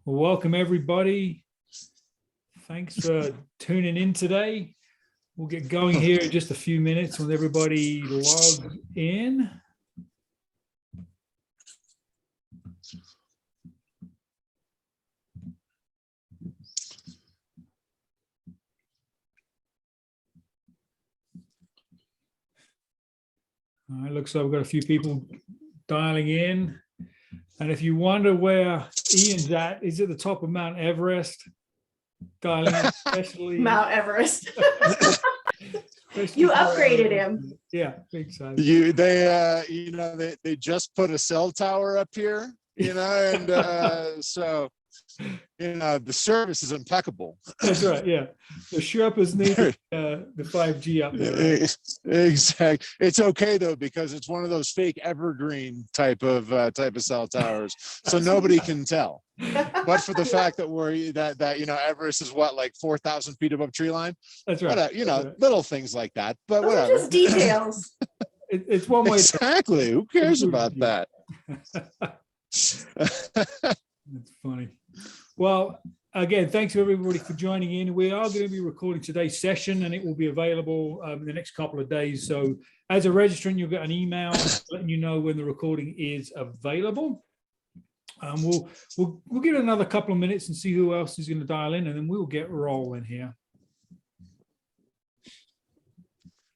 Well, welcome everybody. Thanks for tuning in today. We'll get going here in just a few minutes when everybody logs in. All right, looks like we've got a few people dialing in. And if you wonder where Ian's at, he's at the top of Mount Everest, dialing in especially. Mount Everest. You upgraded him. Yeah, big size. They just put a cell tower up here, and so the service is impeccable. That's right. Yeah, the Sherpas need the 5G up there. Right? Exactly. It's okay though because it's one of those fake evergreen type of cell towers, so nobody can tell. But for the fact that Everest is like 4,000 feet above tree line. That's right. Right. Little things like that. But those whatever. Are just details. It's one way. Exactly. Who cares about that? That's funny. Well, again, thanks to everybody for joining in. We are going to be recording today's session and it will be available in the next couple of days. So as a registrant, you'll get an email letting you know when the recording is available. We'll give it another couple of minutes and see who else is going to dial in, and then we'll get rolling here.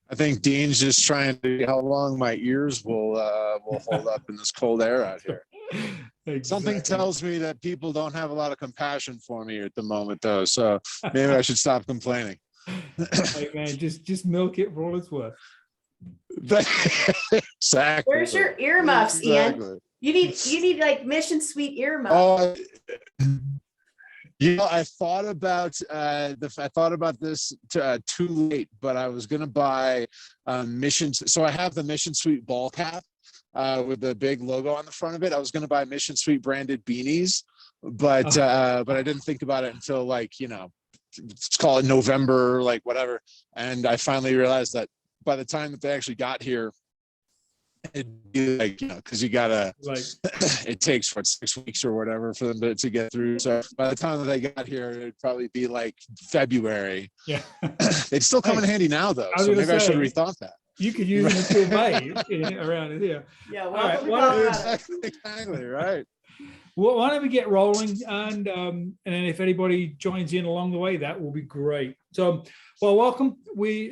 I think Dean's just trying to see how long my ears will hold up in this cold air out here. Exactly. Something tells me that people don't have a lot of compassion for me at the moment, though. So maybe I should stop complaining. Hey man, just milk it for all it's worth. Exactly. Where's your earmuffs, exactly. Ian? You need like Mission Suite earmuffs. I thought about this too late, but I was going to buy Missions. So I have the Mission Suite ball cap with the big logo on the front of it. I was going to buy Mission Suite branded beanies, but I didn't think about it until let's call it November, like whatever. And I finally realized that by the time that they actually got here, it'd be because you gotta it takes 6 weeks or whatever for them to get through. So by the time that they got here, it'd probably be like February. Yeah. They'd still come in handy now though. So maybe I should have rethought that. You could use them until May around here. Yeah, all right. Exactly right. Well, why don't we get rolling, and then if anybody joins in along the way, that will be great. So, well, welcome.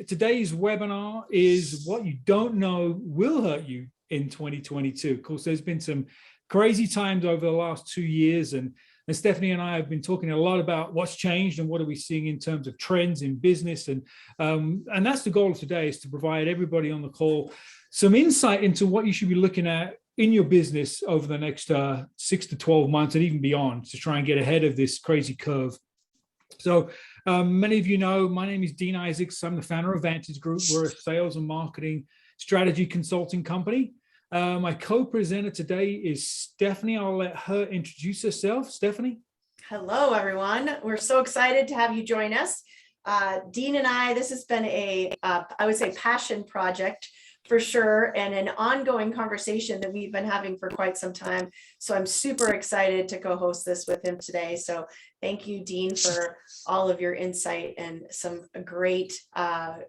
Today's webinar is what you don't know will hurt you in 2022. Of course, there's been some crazy times over the last 2 years, and Stephanie and I have been talking a lot about what's changed and what are we seeing in terms of trends in business, and that's the goal of today, is to provide everybody on the call some insight into what you should be looking at in your business over the next 6 to 12 months and even beyond, to try and get ahead of this crazy curve. So many of you know, my name is Dean Isaacs. I'm the founder of Vantage Group. We're a sales and marketing strategy consulting company. My co-presenter today is Stephanie. I'll let her introduce herself. Stephanie. Hello, everyone. We're so excited to have you join us. Dean and I, this has been I would say, passion project for sure, and an ongoing conversation that we've been having for quite some time. So I'm super excited to co-host this with him today. So thank you, Dean, for all of your insight and some great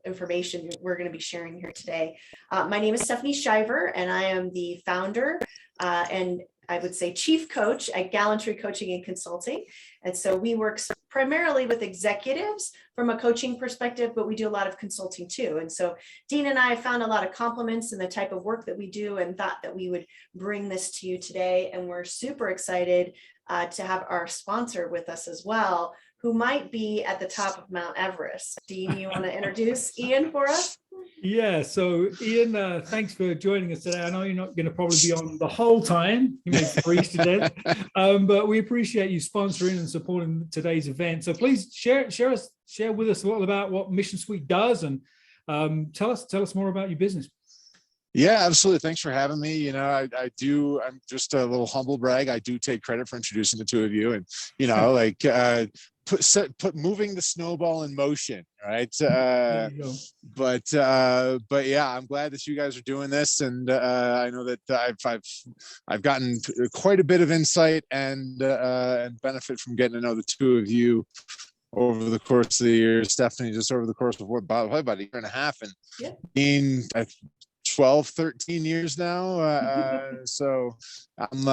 information we're going to be sharing here today. My name is Stephanie Shiver, and I am the founder and I would say chief coach at Gallantry Coaching and Consulting. And so we work primarily with executives from a coaching perspective, but we do a lot of consulting too. And so Dean and I found a lot of compliments in the type of work that we do and thought that we would bring this to you today. And we're super excited to have our sponsor with us as well, who might be at the top of Mount Everest. Dean, you want to introduce Ian for us? Yeah, so Ian, thanks for joining us today. I know you're not going to probably be on the whole time. You may freeze to death, but we appreciate you sponsoring and supporting today's event. So please share with us a lot about what Mission Suite does, and tell us more about your business. Yeah, absolutely. Thanks for having me. I'm just a little humble brag. I do take credit for introducing the two of you, and put moving the snowball in motion, right? There you go. But yeah, I'm glad that you guys are doing this, and I know that I've gotten quite a bit of insight and benefit from getting to know the two of you over the course of the year. Stephanie, just over the course of about a year and a half, and Yeah. being 12, 13 years now. So I'm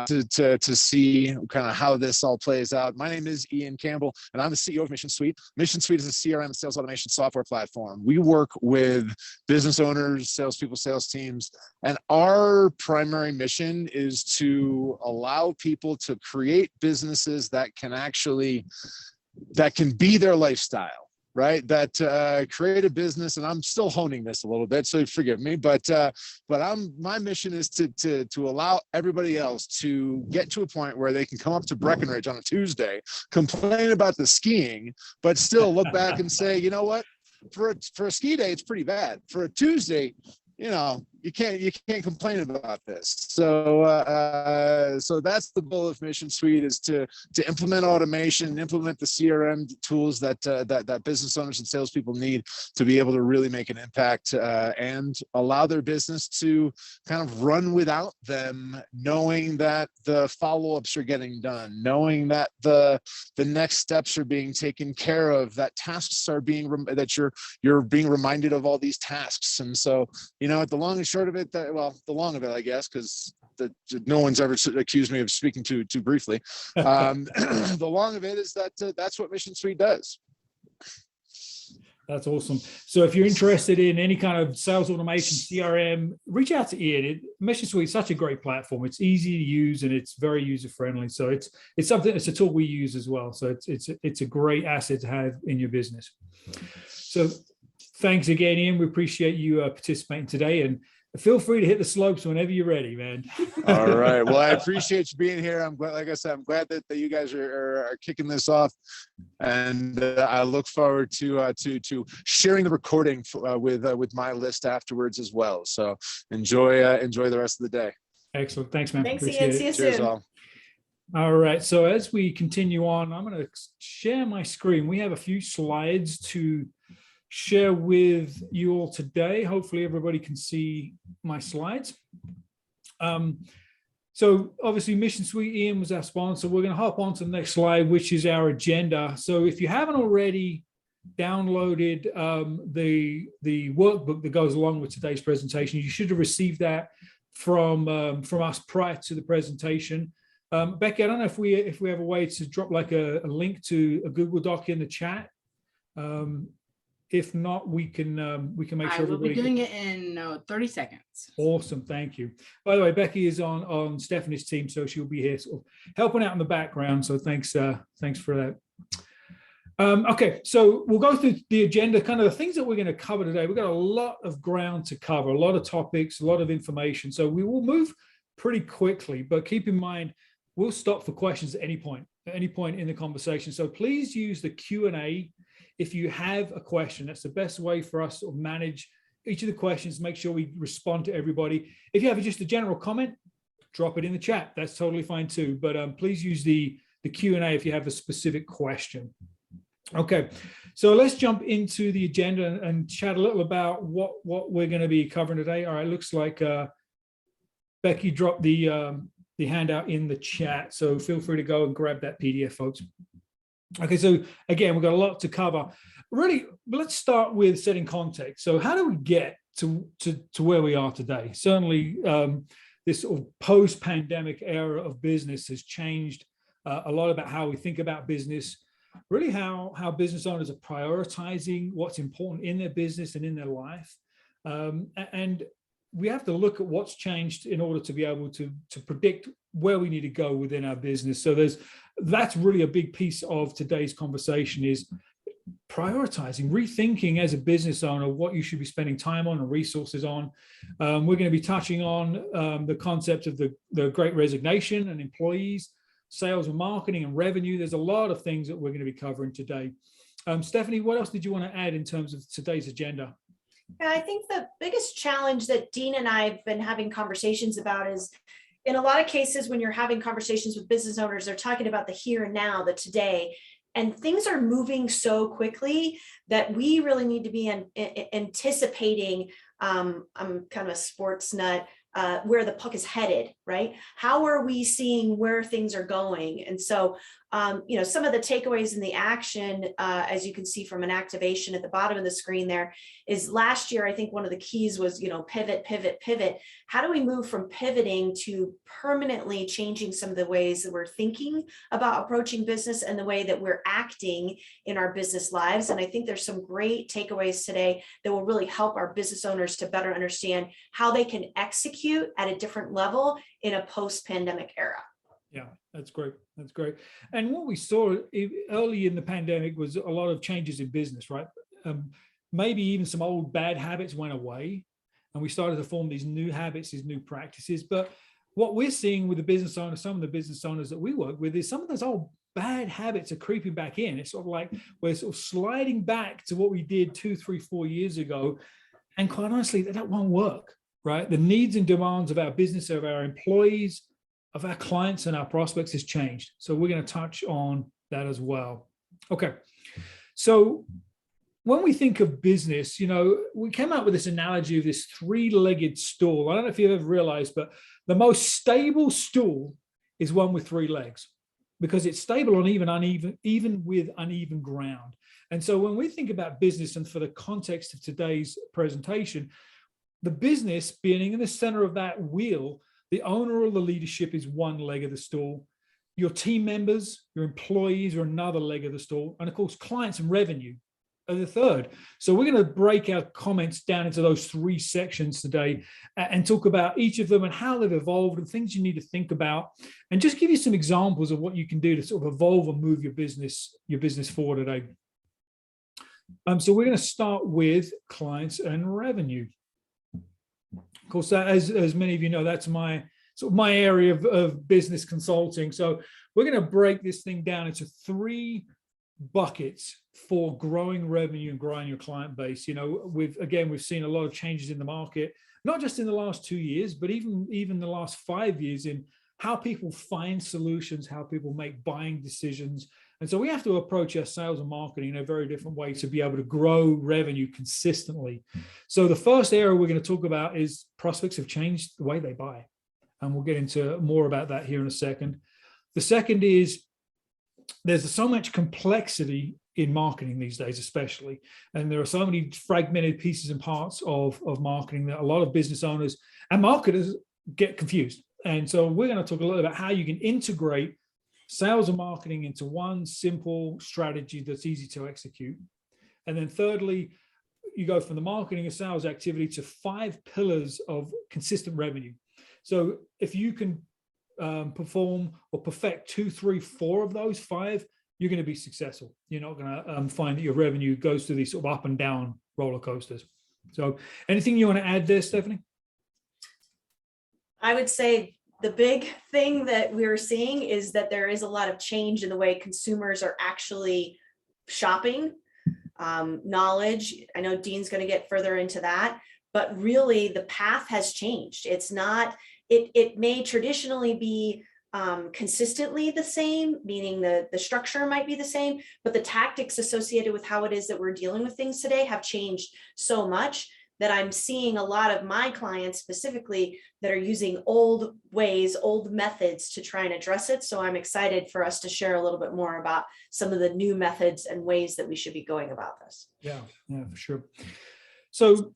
to see kind of how this all plays out. My name is Ian Campbell, and I'm the CEO of Mission Suite. Mission Suite is a CRM sales automation software platform. We work with business owners, salespeople, sales teams, and our primary mission is to allow people to create businesses that can be their lifestyle. Right, that create a business, and I'm still honing this a little bit, so forgive me. But my mission is to allow everybody else to get to a point where they can come up to Breckenridge on a Tuesday, complain about the skiing, but still look back and say, you know what, for a ski day, it's pretty bad. For a Tuesday, you can't complain about this. So that's the goal of Mission Suite, is to implement automation, implement the CRM tools that business owners and salespeople need to be able to really make an impact, and allow their business to kind of run without them, knowing that the follow-ups are getting done, knowing that the next steps are being taken care of, that tasks are that you're being reminded of all these tasks. And so, at the long and short of it, the long of it, I guess, because no one's ever accused me of speaking too briefly. The long of it is that that's what Mission Suite does. That's awesome. So if you're interested in any kind of sales automation, CRM, reach out to Ian. Mission Suite is such a great platform. It's easy to use and it's very user friendly. So it's a tool we use as well. So it's a great asset to have in your business. So thanks again, Ian. We appreciate you participating today, and feel free to hit the slopes whenever you're ready, man. All right. Well, I appreciate you being here. I'm glad, like I said, I'm glad that you guys are kicking this off, and I look forward to sharing the recording with my list afterwards as well. So enjoy the rest of the day. Excellent. Thanks, man. Thanks, Appreciate Ian. it. See you Cheers, soon. All right. So as we continue on, I'm going to share my screen. We have a few slides to share with you all today. Hopefully everybody can see my slides. So obviously Mission Suite, Ian was our sponsor. We're going to hop on to the next slide, which is our agenda. So if you haven't already downloaded the workbook that goes along with today's presentation, you should have received that from us prior to the presentation. Becky, I don't know if we have a way to drop like a link to a Google Doc in the chat. If not, we can make sure I will everybody. be doing it in 30 seconds. Awesome, thank you. By the way, Becky is on Stephanie's team, so she'll be here sort of helping out in the background. So thanks for that. Okay, so we'll go through the agenda, kind of the things that we're going to cover today. We've got a lot of ground to cover, a lot of topics, a lot of information. So we will move pretty quickly, but keep in mind, we'll stop for questions at any point in the conversation. So please use the Q&A. If you have a question, that's the best way for us to manage each of the questions, make sure we respond to everybody. If you have just a general comment, drop it in the chat. That's totally fine too. But please use the Q&A if you have a specific question. Okay, so let's jump into the agenda and chat a little about what we're going to be covering today. All right, looks like Becky dropped the handout in the chat, so feel free to go and grab that PDF, folks. Okay, so again, we've got a lot to cover. Really, let's start with setting context. So how do we get to where we are today? Certainly, this sort of post-pandemic era of business has changed a lot about how we think about business, really how business owners are prioritizing what's important in their business and in their life. And we have to look at what's changed in order to be able to predict where we need to go within our business. So that's really a big piece of today's conversation, is prioritizing, rethinking as a business owner what you should be spending time on and resources on. We're going to be touching on the concept of the Great Resignation and employees, sales and marketing and revenue. There's a lot of things that we're going to be covering today. Stephanie, what else did you want to add in terms of today's agenda? Yeah, I think the biggest challenge that Dean and I have been having conversations about is, in a lot of cases, when you're having conversations with business owners, they're talking about the here and now, the today. And things are moving so quickly that we really need to be anticipating. I'm kind of a sports nut. Where the puck is headed, right? How are we seeing where things are going? And so, some of the takeaways in the action, as you can see from an activation at the bottom of the screen there, is last year, I think one of the keys was, pivot, pivot, pivot. How do we move from pivoting to permanently changing some of the ways that we're thinking about approaching business and the way that we're acting in our business lives? And I think there's some great takeaways today that will really help our business owners to better understand how they can execute at a different level in a post-pandemic era. Yeah, that's great. That's great. And what we saw early in the pandemic was a lot of changes in business, right? Maybe even some old bad habits went away and we started to form these new habits, these new practices. But what we're seeing with the business owners, some of the business owners that we work with, is some of those old bad habits are creeping back in. It's sort of like we're sort of sliding back to what we did 2, 3, 4 years ago. And quite honestly, that won't work, right? The needs and demands of our business, of our employees, of our clients and our prospects has changed. So we're going to touch on that as well. Okay. So when we think of business, we came up with this analogy of this 3-legged stool. I don't know if you've ever realized, but the most stable stool is one with 3 legs because it's stable on even with uneven ground. And so when we think about business, and for the context of today's presentation, the business being in the center of that wheel, the owner or the leadership is one leg of the stool. Your team members, your employees are another leg of the stool. And of course, clients and revenue are the third. So we're going to break our comments down into those 3 sections today and talk about each of them and how they've evolved and things you need to think about, and just give you some examples of what you can do to sort of evolve and move your business forward today. So we're going to start with clients and revenue. Of course, as many of you know, that's my area of business consulting. So we're going to break this thing down into 3 buckets for growing revenue and growing your client base. We've seen a lot of changes in the market, not just in the last 2 years, but even the last 5 years in how people find solutions, how people make buying decisions. And so we have to approach our sales and marketing in a very different way to be able to grow revenue consistently. So the first area we're going to talk about is prospects have changed the way they buy. And we'll get into more about that here in a second. The second is there's so much complexity in marketing these days, especially. And there are so many fragmented pieces and parts of marketing that a lot of business owners and marketers get confused. And so we're going to talk a little about how you can integrate sales and marketing into one simple strategy that's easy to execute. And then thirdly, you go from the marketing and sales activity to 5 pillars of consistent revenue. So if you can perform or perfect 2, 3, 4 of those 5, you're going to be successful. You're not going to find that your revenue goes through these sort of up and down roller coasters. So anything you want to add there, Stephanie? I would say the big thing that we're seeing is that there is a lot of change in the way consumers are actually shopping. Knowledge, I know Dean's going to get further into that, but really the path has changed. It's not, it may traditionally be consistently the same, meaning the structure might be the same, but the tactics associated with how it is that we're dealing with things today have changed so much that I'm seeing a lot of my clients specifically that are using old ways, old methods to try and address it. So I'm excited for us to share a little bit more about some of the new methods and ways that we should be going about this. Yeah, for sure. So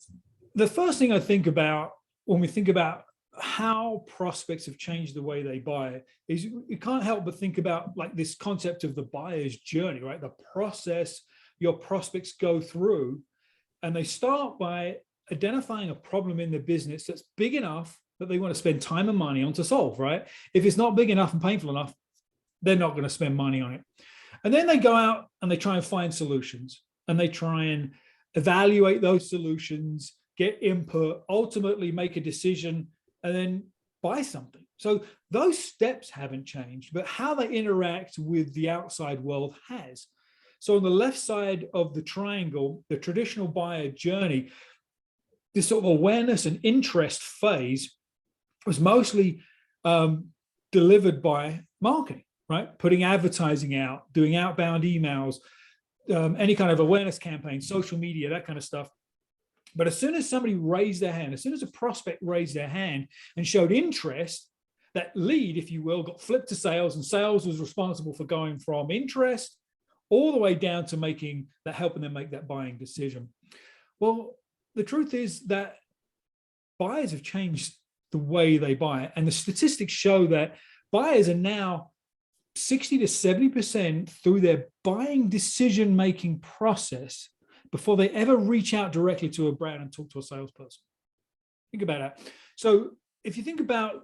the first thing I think about when we think about how prospects have changed the way they buy is you can't help but think about like this concept of the buyer's journey, right? The process your prospects go through, and they start by identifying a problem in their business that's big enough that they want to spend time and money on to solve, right? If it's not big enough and painful enough, they're not going to spend money on it. And then they go out and they try and find solutions, and they try and evaluate those solutions, get input, ultimately make a decision, and then buy something. So those steps haven't changed, but how they interact with the outside world has. So on the left side of the triangle, the traditional buyer journey, this sort of awareness and interest phase was mostly delivered by marketing, right? Putting advertising out, doing outbound emails, any kind of awareness campaign, social media, that kind of stuff. But as soon as somebody raised their hand, as soon as a prospect raised their hand and showed interest, that lead, if you will, got flipped to sales, and sales was responsible for going from interest all the way down to helping them make that buying decision. Well, the truth is that buyers have changed the way they buy. And the statistics show that buyers are now 60 to 70% through their buying decision-making process before they ever reach out directly to a brand and talk to a salesperson. Think about that. So if you think about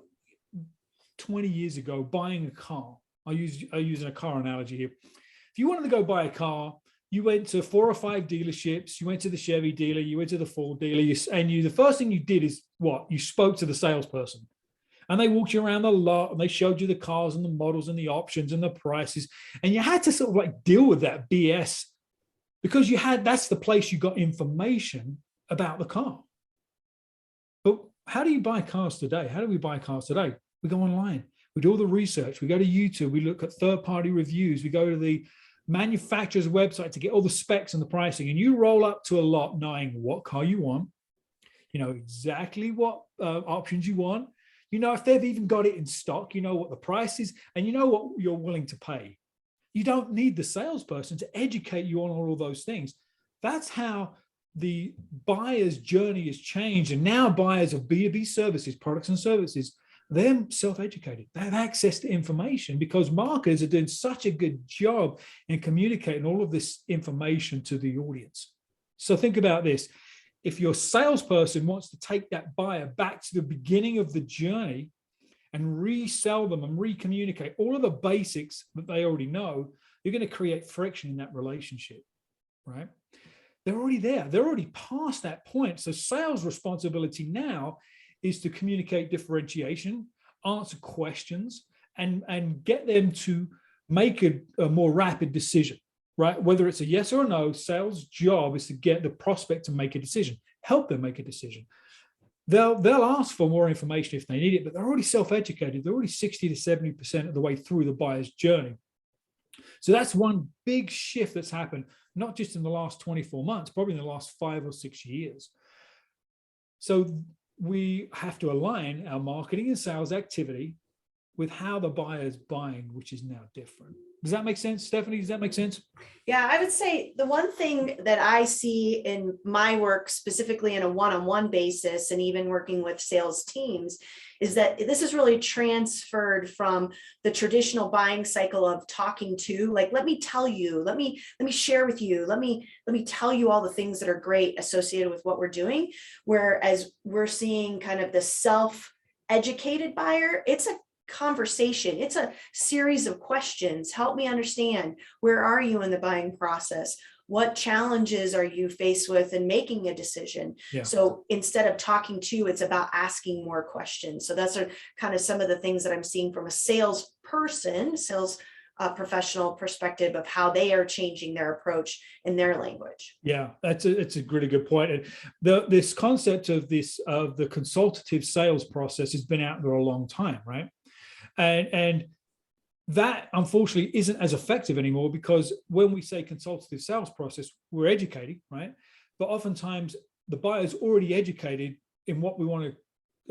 20 years ago, buying a car, I'll use a car analogy here. If you wanted to go buy a car, you went to 4 or 5 dealerships, you went to the Chevy dealer, you went to the Ford dealer, the first thing you did is what? You spoke to the salesperson. And they walked you around the lot and they showed you the cars and the models and the options and the prices. And you had to sort of like deal with that BS because that's the place you got information about the car. But how do you buy cars today? How do we buy cars today? We go online, we do all the research, we go to YouTube, we look at third-party reviews, we go to the manufacturer's website to get all the specs and the pricing. And you roll up to a lot knowing what car you want, you know exactly what options you want, you know if they've even got it in stock, you know what the price is, and you know what you're willing to pay. You don't need the salesperson to educate you on all of those things. That's how the buyer's journey has changed. And now buyers of B2B services, products and services, they're self-educated. They have access to information because marketers are doing such a good job in communicating all of this information to the audience. So think about this. If your salesperson wants to take that buyer back to the beginning of the journey and resell them and recommunicate all of the basics that they already know, you're going to create friction in that relationship, right? They're already there. They're already past that point. So sales responsibility now is to communicate differentiation, answer questions, and get them to make a more rapid decision, right? Whether it's a yes or a no, sales' job is to get the prospect to make a decision, help them make a decision. They'll ask for more information if they need it, but they're already self-educated. They're already 60 to 70% of the way through the buyer's journey. So that's one big shift that's happened, not just in the last 24 months, probably in the last 5 or 6 years. So we have to align our marketing and sales activity with how the buyer is buying, which is now different. Does that make sense, Stephanie? Does that make sense? Yeah, I would say the one thing that I see in my work, specifically in a one-on-one basis, and even working with sales teams, is that this is really transferred from the traditional buying cycle of talking to, like, let me tell you, let me share with you, let me tell you all the things that are great associated with what we're doing. Whereas we're seeing kind of the self-educated buyer, it's a conversation. It's a series of questions. Help me understand, where are you in the buying process? What challenges are you faced with in making a decision? Yeah. So instead of talking to, it's about asking more questions. So that's kind of some of the things that I'm seeing from a sales professional perspective of how they are changing their approach in their language. Yeah, it's a really good point. And this concept of the consultative sales process has been out there a long time, right? And that unfortunately isn't as effective anymore, because when we say consultative sales process, we're educating, right? But oftentimes the buyer's already educated in what we want to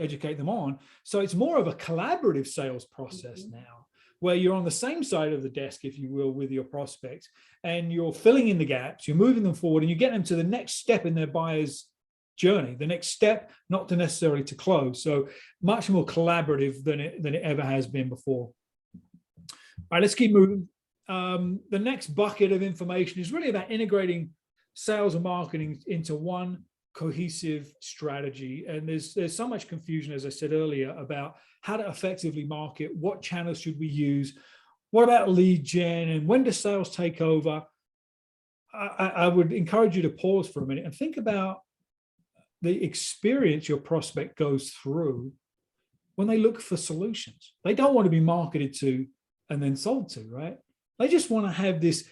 educate them on. So it's more of a collaborative sales process now, where you're on the same side of the desk, if you will, with your prospect, and you're filling in the gaps, you're moving them forward, and you get them to the next step in their buyer's journey, the next step, not to necessarily to close. So much more collaborative than it ever has been before. All right, let's keep moving. The next bucket of information is really about integrating sales and marketing into one cohesive strategy. And there's so much confusion, as I said earlier, about how to effectively market, what channels should we use, what about lead gen, and when does sales take over? I would encourage you to pause for a minute and think about the experience your prospect goes through when they look for solutions. They don't want to be marketed to and then sold to, right? They just want to have this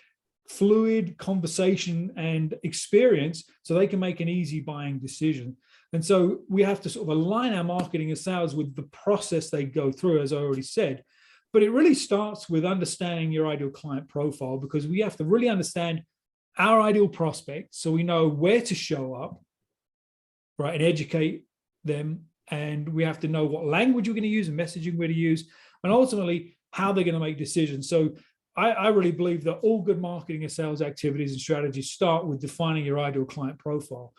fluid conversation and experience so they can make an easy buying decision. And so we have to sort of align our marketing and sales with the process they go through, as I already said. But it really starts with understanding your ideal client profile, because we have to really understand our ideal prospect so we know where to show up, right, and educate them. And we have to know what language we're going to use and messaging we're going to use, and ultimately how they're going to make decisions. So I really believe that all good marketing and sales activities and strategies start with defining your ideal client profile.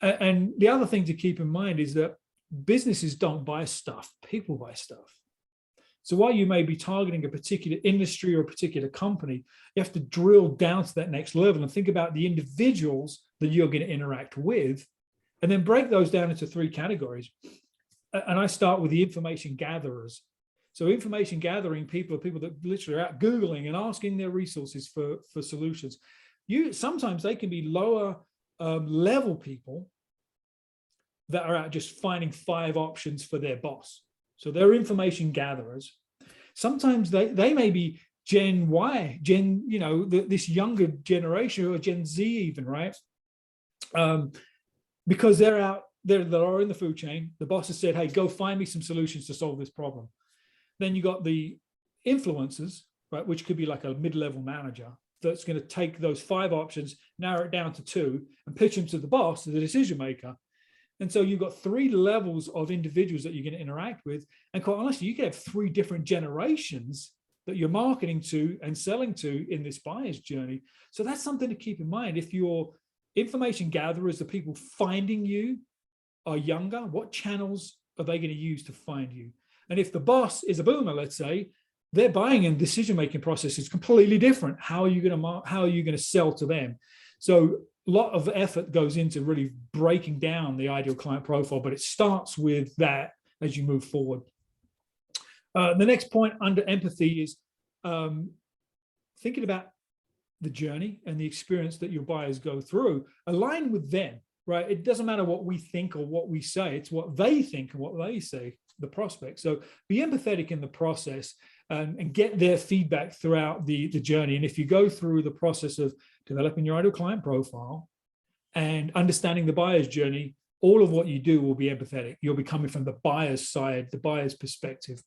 And the other thing to keep in mind is that businesses don't buy stuff, people buy stuff. So while you may be targeting a particular industry or a particular company, you have to drill down to that next level and think about the individuals that you're going to interact with, and then break those down into 3 categories. And I start with the information gatherers. So information gathering people are people that literally are out Googling and asking their resources for solutions. Sometimes they can be lower level people that are out just finding 5 options for their boss. So they're information gatherers. Sometimes they may be Gen Y, this younger generation, or Gen Z even, right? Because they're out there, that are in the food chain. The boss has said, hey, go find me some solutions to solve this problem. Then you got the influencers, right, which could be like a mid-level manager that's going to take those 5 options, narrow it down to 2, and pitch them to the boss, to the decision maker. And so you've got 3 levels of individuals that you're going to interact with. And quite honestly, you can have 3 different generations that you're marketing to and selling to in this buyer's journey. So that's something to keep in mind. If your information gatherers, the people finding you, are younger, what channels are they going to use to find you? And if the boss is a boomer, let's say, their buying and decision-making process is completely different. How are you going to sell to them? So a lot of effort goes into really breaking down the ideal client profile, but it starts with that as you move forward. The next point under empathy is thinking about the journey and the experience that your buyers go through. Align with them, right? It doesn't matter what we think or what we say. It's what they think and what they say, the prospect. So be empathetic in the process and get their feedback throughout the journey. And if you go through the process of developing your ideal client profile and understanding the buyer's journey, all of what you do will be empathetic. You'll be coming from the buyer's side, the buyer's perspective.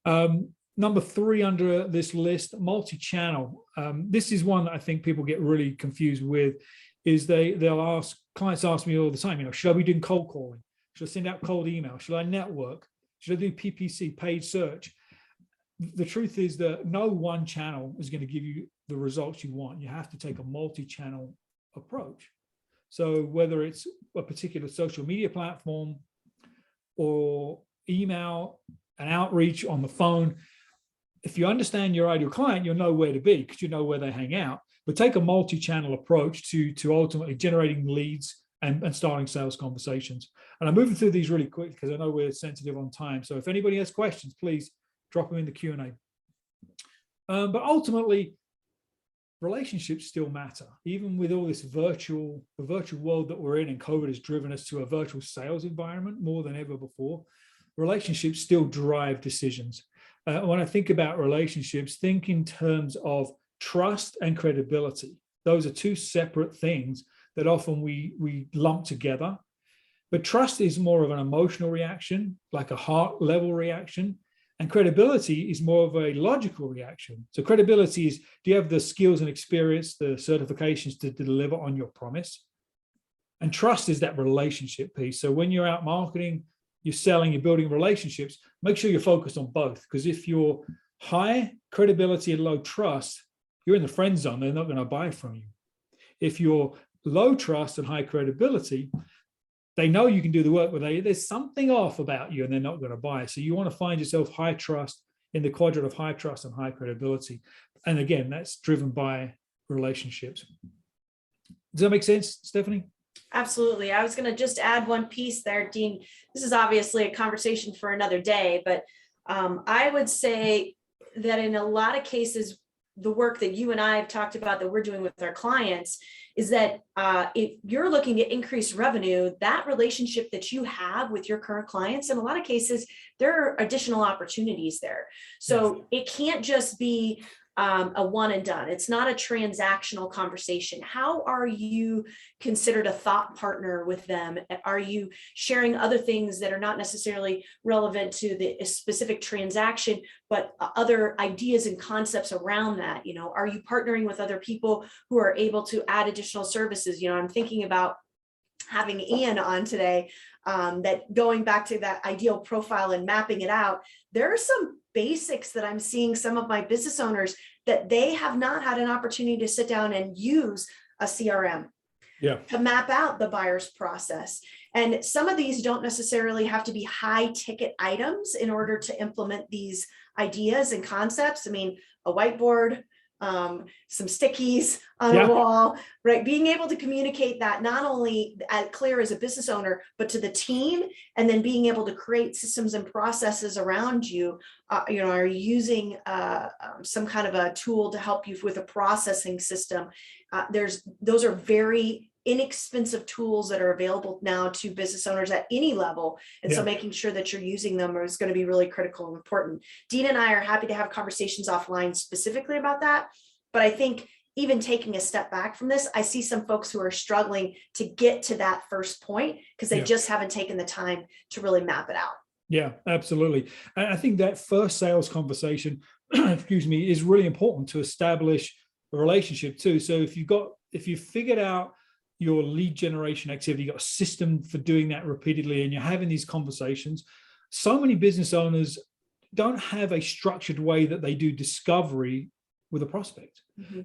Number 3 under this list, multi-channel. This is one that I think people get really confused with, is clients ask me all the time, should I be doing cold calling? Should I send out cold email? Should I network? Should I do PPC, paid search? The truth is that no one channel is going to give you the results you want. You have to take a multi-channel approach. So whether it's a particular social media platform or email and outreach on the phone, if you understand your ideal client, you'll know where to be because you know where they hang out. But take a multi-channel approach to ultimately generating leads and starting sales conversations. And I'm moving through these really quick because I know we're sensitive on time. So if anybody has questions, please drop them in the Q&A. But ultimately, relationships still matter. Even with all this the virtual world that we're in, and COVID has driven us to a virtual sales environment more than ever before, relationships still drive decisions. When I think about relationships, think in terms of trust and credibility. Those are 2 separate things that often we lump together. But trust is more of an emotional reaction, like a heart level reaction. And credibility is more of a logical reaction. So credibility is, do you have the skills and experience, the certifications to deliver on your promise? And trust is that relationship piece. So when you're out marketing, you're selling, you're building relationships, make sure you're focused on both. Because if you're high credibility and low trust, you're in the friend zone. They're not going to buy from you. If you're low trust and high credibility, they know you can do the work, but there's something off about you and they're not going to buy. So you want to find yourself high trust in the quadrant of high trust and high credibility. And again, that's driven by relationships. Does that make sense, Stephanie? Absolutely. I was going to just add one piece there, Dean. This is obviously a conversation for another day, but I would say that in a lot of cases, the work that you and I have talked about that we're doing with our clients is that if you're looking to increase revenue, that relationship that you have with your current clients, in a lot of cases, there are additional opportunities there. So it can't just be a one and done. It's not a transactional conversation. How are you considered a thought partner with them? Are you sharing other things that are not necessarily relevant to the specific transaction, but other ideas and concepts around that? You know, are you partnering with other people who are able to add additional services? You know, I'm thinking about having Ian on today, that going back to that ideal profile and mapping it out, there are some basics that I'm seeing some of my business owners that they have not had an opportunity to sit down and use a CRM to map out the buyer's process. And some of these don't necessarily have to be high ticket items in order to implement these ideas and concepts. I mean, a whiteboard, some stickies on a wall, right? Being able to communicate that not only clear as a business owner, but to the team, and then being able to create systems and processes around you. You know, are you using some kind of a tool to help you with a processing system? Those are very inexpensive tools that are available now to business owners at any level. And so making sure that you're using them is going to be really critical and important. Dean and I are happy to have conversations offline specifically about that. But I think even taking a step back from this, I see some folks who are struggling to get to that first point because they just haven't taken the time to really map it out. Yeah, absolutely. I think that first sales conversation, excuse me, is really important to establish a relationship too. So if you figured out your lead generation activity, you got a system for doing that repeatedly, and you're having these conversations, so many business owners don't have a structured way that they do discovery with a prospect.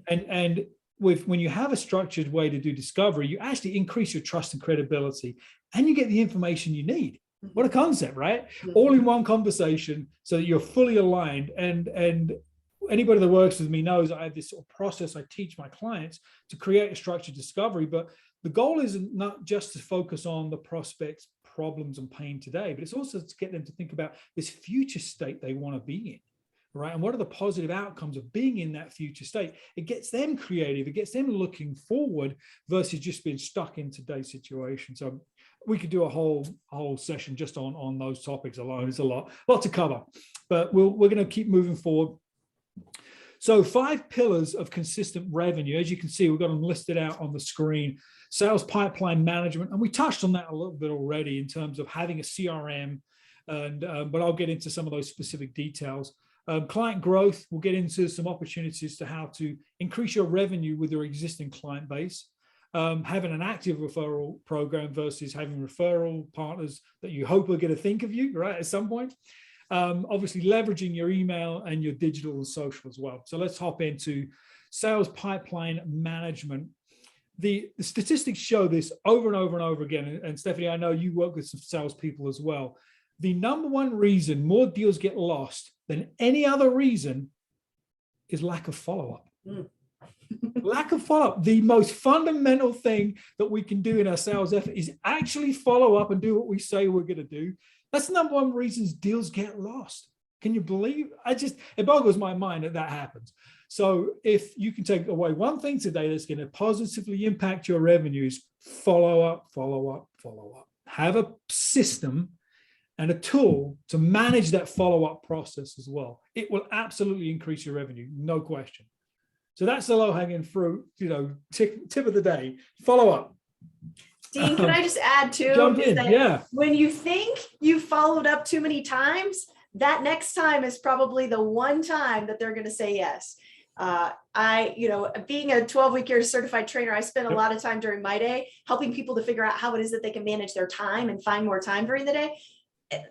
And when you have a structured way to do discovery, you actually increase your trust and credibility, and you get the information you need. What a concept, right? All in one conversation, so that you're fully aligned. And anybody that works with me knows I have this sort of process I teach my clients to create a structured discovery. But the goal is not just to focus on the prospect's problems and pain today, but it's also to get them to think about this future state they want to be in, right? And what are the positive outcomes of being in that future state? It gets them creative. It gets them looking forward versus just being stuck in today's situation. So we could do a whole session just on those topics alone. It's a lot to cover, but we're going to keep moving forward. So 5 pillars of consistent revenue. As you can see, we've got them listed out on the screen. Sales pipeline management, and we touched on that a little bit already in terms of having a CRM, and but I'll get into some of those specific details. Client growth, we'll get into some opportunities to how to increase your revenue with your existing client base. Having an active referral program versus having referral partners that you hope are going to think of you, right, at some point. Obviously leveraging your email and your digital and social as well. So let's hop into sales pipeline management. The statistics show this over and over and over again. And Stephanie, I know you work with some salespeople as well. The number one reason more deals get lost than any other reason is lack of follow-up. Lack of follow-up. The most fundamental thing that we can do in our sales effort is actually follow up and do what we say we're going to do. That's the number one reasons deals get lost. Can you believe? It boggles my mind that happens. So if you can take away one thing today that's going to positively impact your revenues, follow up, follow up, follow up. Have a system and a tool to manage that follow-up process as well. It will absolutely increase your revenue, no question. So that's the low-hanging fruit, tip of the day. Follow up. Dean, can I just add too? Jump in, yeah. When you think you followed up too many times, that next time is probably the one time that they're going to say yes. Being a 12-week certified trainer, I spent a lot of time during my day helping people to figure out how it is that they can manage their time and find more time during the day.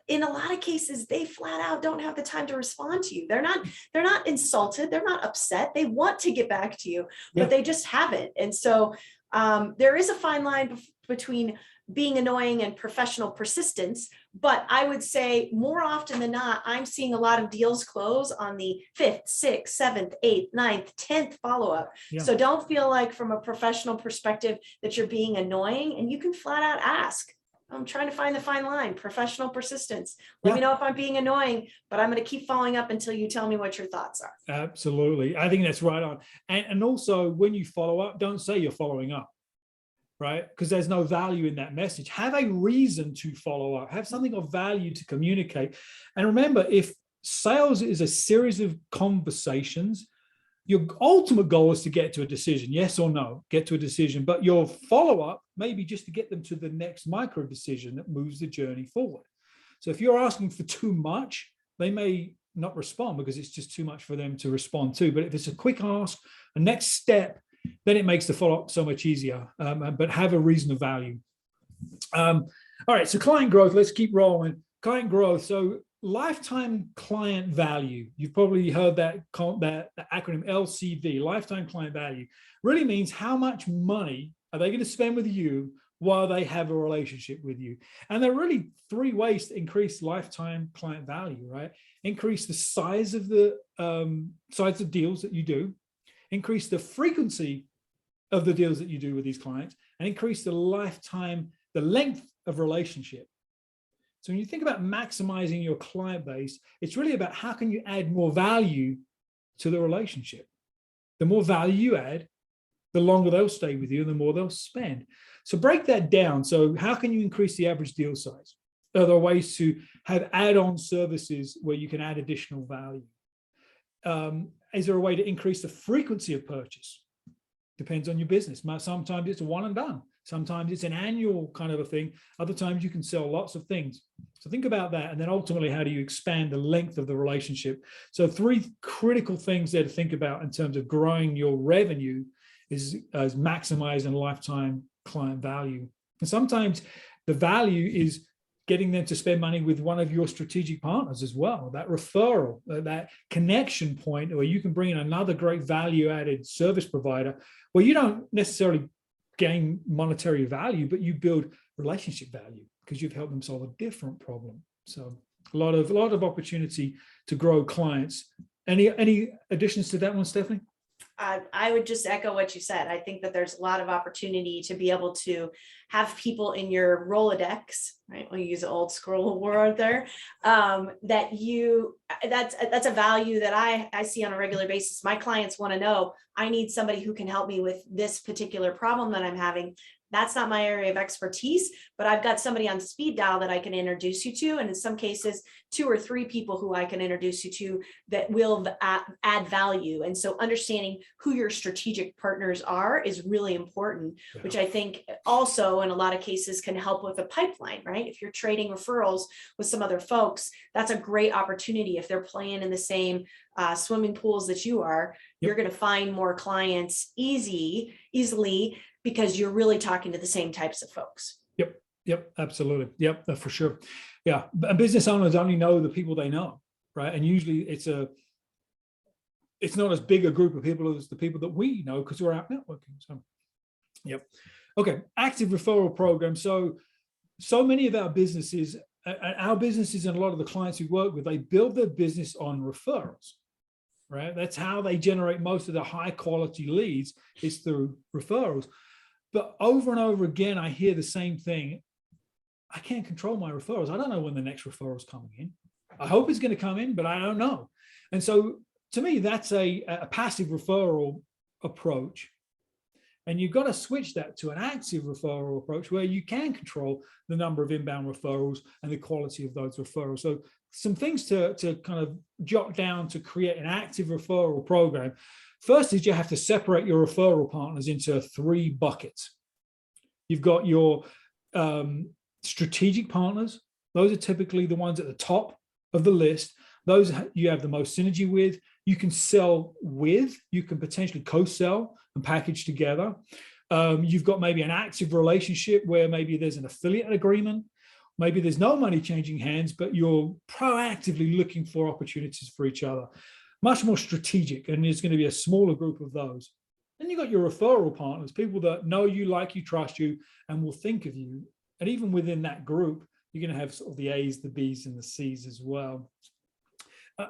In a lot of cases, they flat out don't have the time to respond to you. They're not insulted. They're not upset. They want to get back to you, but they just haven't. And so there is a fine line between being annoying and professional persistence. But I would say more often than not, I'm seeing a lot of deals close on the 5th, 6th, 7th, 8th, 9th, 10th follow-up. Yeah. So don't feel like from a professional perspective that you're being annoying, and you can flat out ask. I'm trying to find the fine line, professional persistence. Let me know if I'm being annoying, but I'm going to keep following up until you tell me what your thoughts are. Absolutely. I think that's right on. And also when you follow up, don't say you're following up, right? Because there's no value in that message. Have a reason to follow up. Have something of value to communicate. And remember, if sales is a series of conversations, Your ultimate goal is to get to a decision, yes or no, get to a decision, but your follow-up may be just to get them to the next micro decision that moves the journey forward. So if you're asking for too much, they may not respond because it's just too much for them to respond to. But if it's a quick ask, a next step, then it makes the follow-up so much easier, but have a reason of value. All right, so client growth, let's keep rolling. Client growth, so lifetime client value. You've probably heard that acronym LCV, lifetime client value, really means how much money are they going to spend with you while they have a relationship with you. And there are really three ways to increase lifetime client value, right? Increase the size of the deals that you do, increase the frequency of the deals that you do with these clients, and increase the length of relationship. So when you think about maximizing your client base, it's really about how can you add more value to the relationship. The more value you add, the longer they'll stay with you and the more they'll spend. So break that down. So how can you increase the average deal size? Are there ways to have add-on services where you can add additional value? Is there a way to increase the frequency of purchase? Depends on your business. Sometimes it's a one and done. Sometimes it's an annual kind of a thing. Other times you can sell lots of things. So think about that. And then ultimately, how do you expand the length of the relationship? So three critical things there to think about in terms of growing your revenue is maximizing lifetime client value. And sometimes the value is getting them to spend money with one of your strategic partners as well. That referral, that connection point where you can bring in another great value-added service provider where you don't necessarily gain monetary value, but you build relationship value because you've helped them solve a different problem. So a lot of opportunity to grow clients. Any additions to that one, Stephanie? I would just echo what you said. I think that there's a lot of opportunity to be able to have people in your Rolodex, right? We'll use an old scroll word there. That's a value that I see on a regular basis. My clients want to know, I need somebody who can help me with this particular problem that I'm having. That's not my area of expertise, but I've got somebody on speed dial that I can introduce you to. And in some cases, 2 or 3 people who I can introduce you to that will add value. And so understanding who your strategic partners are is really important, which I think also in a lot of cases can help with a pipeline, right? If you're trading referrals with some other folks, that's a great opportunity. If they're playing in the same swimming pools that you are, you're going to find more clients easily because you're really talking to the same types of folks. Yep, absolutely. Yep, for sure. Yeah, and business owners only know the people they know, right? And usually it's not as big a group of people as the people that we know because we're out networking. So, yep. Okay, active referral program. So many of our businesses and a lot of the clients we work with, they build their business on referrals, right? That's how they generate most of the high quality leads is through referrals. But over and over again, I hear the same thing. I can't control my referrals. I don't know when the next referral is coming in. I hope it's going to come in, but I don't know. And so to me, that's a passive referral approach. And you've got to switch that to an active referral approach where you can control the number of inbound referrals and the quality of those referrals. So some things to kind of jot down to create an active referral program. First is you have to separate your referral partners into 3 buckets. You've got your strategic partners. Those are typically the ones at the top of the list. Those you have the most synergy with. You can sell with, you can potentially co-sell and package together. You've got maybe an active relationship where maybe there's an affiliate agreement. Maybe there's no money changing hands, but you're proactively looking for opportunities for each other. Much more strategic, and there's going to be a smaller group of those. Then you've got your referral partners, people that know you, like you, trust you, and will think of you. And even within that group, you're going to have sort of the A's, the B's, and the C's as well.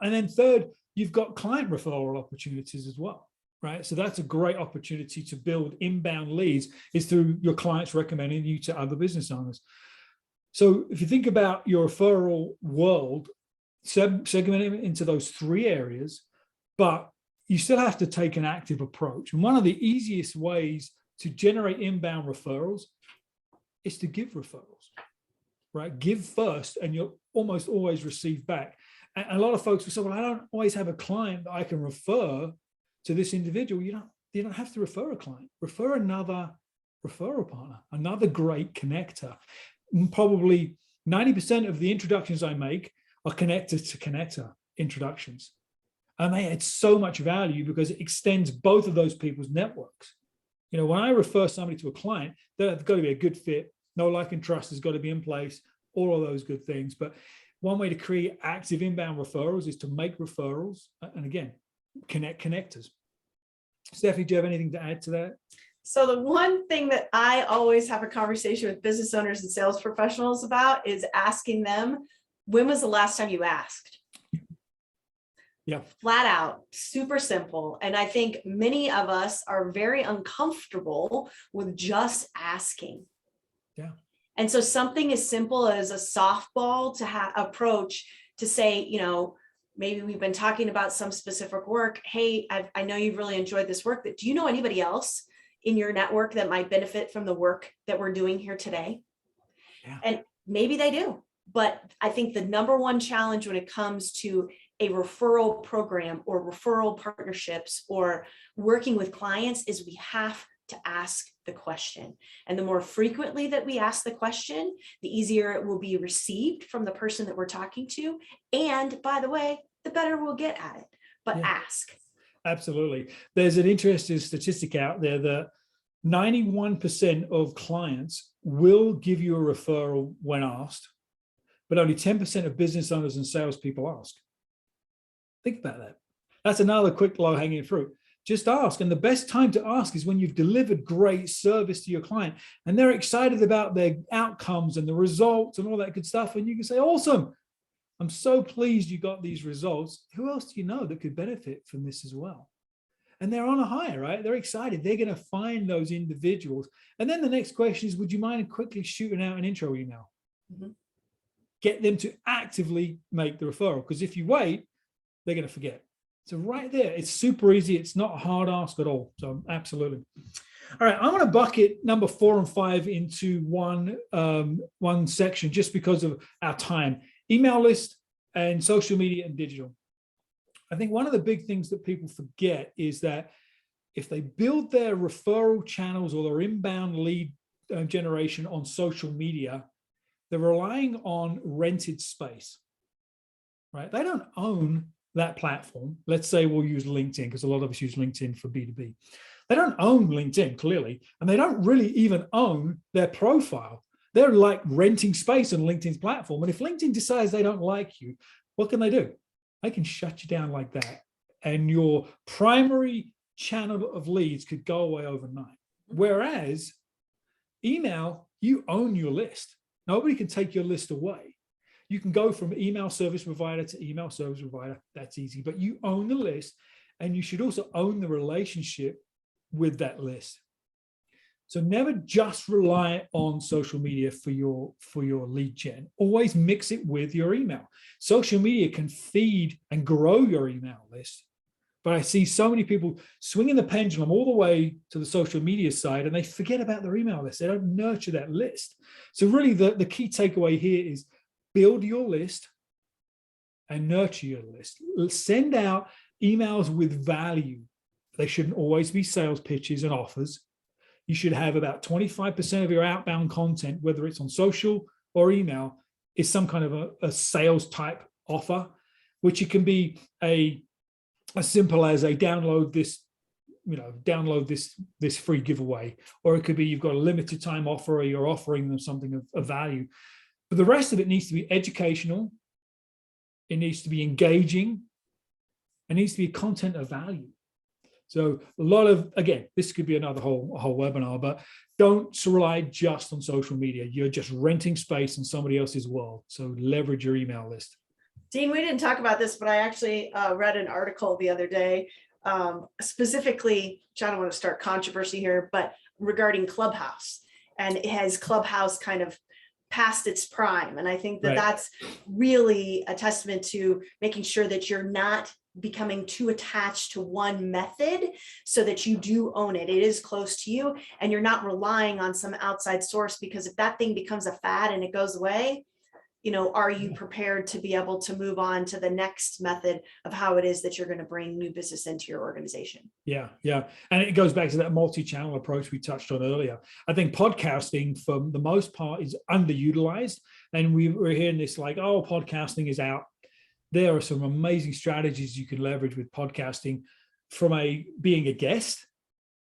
And then third, you've got client referral opportunities as well, right? So that's a great opportunity to build inbound leads is through your clients recommending you to other business owners. So if you think about your referral world, segment it into those 3 areas, but you still have to take an active approach. And one of the easiest ways to generate inbound referrals is to give referrals, right? Give first and you'll almost always receive back. And a lot of folks will say, well, I don't always have a client that I can refer to this individual, you don't have to refer a client. Refer another referral partner, another great connector. And probably 90% of the introductions I make are connector to connector introductions. And they add so much value because it extends both of those people's networks. You know, when I refer somebody to a client, they've got to be a good fit. Know, like, and trust has got to be in place, all of those good things. But one way to create active inbound referrals is to make referrals. And again, connect connectors. Stephanie, do you have anything to add to that? So the one thing that I always have a conversation with business owners and sales professionals about is asking them, when was the last time you asked? Yeah. Flat out, super simple. And I think many of us are very uncomfortable with just asking. Yeah. And so something as simple as a softball to approach to say, you know, maybe we've been talking about some specific work. Hey, I know you've really enjoyed this work, but do you know anybody else in your network that might benefit from the work that we're doing here today? Yeah. And maybe they do. But I think the number one challenge when it comes to a referral program or referral partnerships or working with clients is we have to ask the question. And the more frequently that we ask the question, the easier it will be received from the person that we're talking to. And by the way, the better we'll get at it. But ask. Absolutely. There's an interesting statistic out there that 91% of clients will give you a referral when asked, but only 10% of business owners and salespeople ask. Think about that. That's another quick low-hanging fruit. Just ask. And the best time to ask is when you've delivered great service to your client and they're excited about their outcomes and the results and all that good stuff. And you can say, awesome, I'm so pleased you got these results. Who else do you know that could benefit from this as well? And they're on a high, right? They're excited. They're going to find those individuals. And then the next question is, would you mind quickly shooting out an intro email? Mm-hmm. Get them to actively make the referral. Because if you wait, they're going to forget. So right there, it's super easy. It's not a hard ask at all. So absolutely. All right, I want to bucket number 4 and 5 into one section just because of our time. Email list and social media and digital. I think one of the big things that people forget is that if they build their referral channels or their inbound lead generation on social media, they're relying on rented space, right? They don't own that platform. Let's say we'll use LinkedIn because a lot of us use LinkedIn for B2B. They don't own LinkedIn, clearly, and they don't really even own their profile. They're like renting space on LinkedIn's platform. And if LinkedIn decides they don't like you, what can they do? They can shut you down like that. And your primary channel of leads could go away overnight. Whereas email, you own your list. Nobody can take your list away. You can go from email service provider to email service provider. That's easy, but you own the list and you should also own the relationship with that list. So never just rely on social media for your lead gen. Always mix it with your email. Social media can feed and grow your email list. But I see so many people swinging the pendulum all the way to the social media side and they forget about their email list. They don't nurture that list. So really the key takeaway here is build your list and nurture your list. Send out emails with value. They shouldn't always be sales pitches and offers. You should have about 25% of your outbound content, whether it's on social or email, is some kind of a sales type offer, which it can be as simple as a download this free giveaway, or it could be you've got a limited time offer or you're offering them something of value. But the rest of it needs to be educational. It needs to be engaging. It needs to be content of value. So a lot of, again, this could be another whole webinar, but don't rely just on social media. You're just renting space in somebody else's world. So leverage your email list. Dean, we didn't talk about this, but I actually read an article the other day, specifically, I don't want to start controversy here, but regarding Clubhouse. And has Clubhouse kind of past its prime? And I think that that's really a testament to making sure that you're not becoming too attached to one method so that you do own it. It is close to you and you're not relying on some outside source, because if that thing becomes a fad and it goes away, are you prepared to be able to move on to the next method of how it is that you're going to bring new business into your organization? Yeah, yeah. And it goes back to that multi-channel approach we touched on earlier. I think podcasting, for the most part, is underutilized. And we're hearing this like, oh, podcasting is out. There are some amazing strategies you can leverage with podcasting from being a guest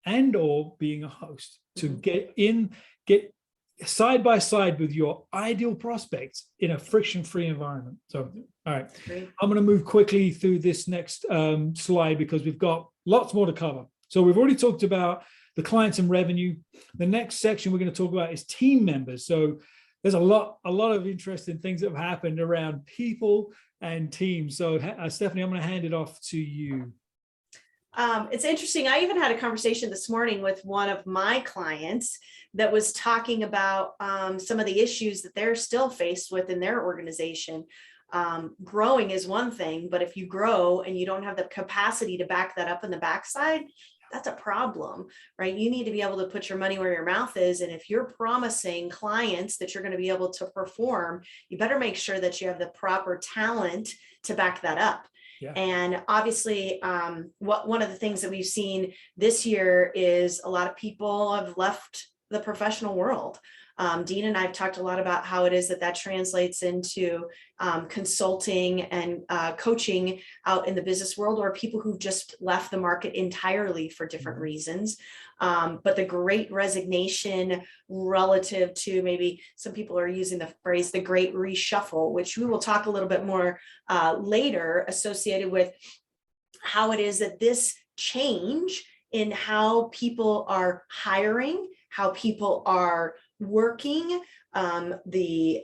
and or being a host to get side by side with your ideal prospects in a friction-free environment. So, all right, Great. I'm going to move quickly through this next slide because we've got lots more to cover. So we've already talked about the clients and revenue. The next section we're going to talk about is team members. So there's a lot of interesting things that have happened around people and teams. So Stephanie, I'm going to hand it off to you. It's interesting. I even had a conversation this morning with one of my clients that was talking about some of the issues that they're still faced with in their organization. Growing is one thing, but if you grow and you don't have the capacity to back that up in the backside, that's a problem, right? You need to be able to put your money where your mouth is. And if you're promising clients that you're going to be able to perform, you better make sure that you have the proper talent to back that up. Yeah. And obviously, one of the things that we've seen this year is a lot of people have left the professional world. Dean and I have talked a lot about how it is that translates into consulting and coaching out in the business world, or people who've just left the market entirely for different reasons. But the great resignation relative to, maybe some people are using the phrase, the great reshuffle, which we will talk a little bit more later, associated with how it is that this change in how people are hiring, how people are working, the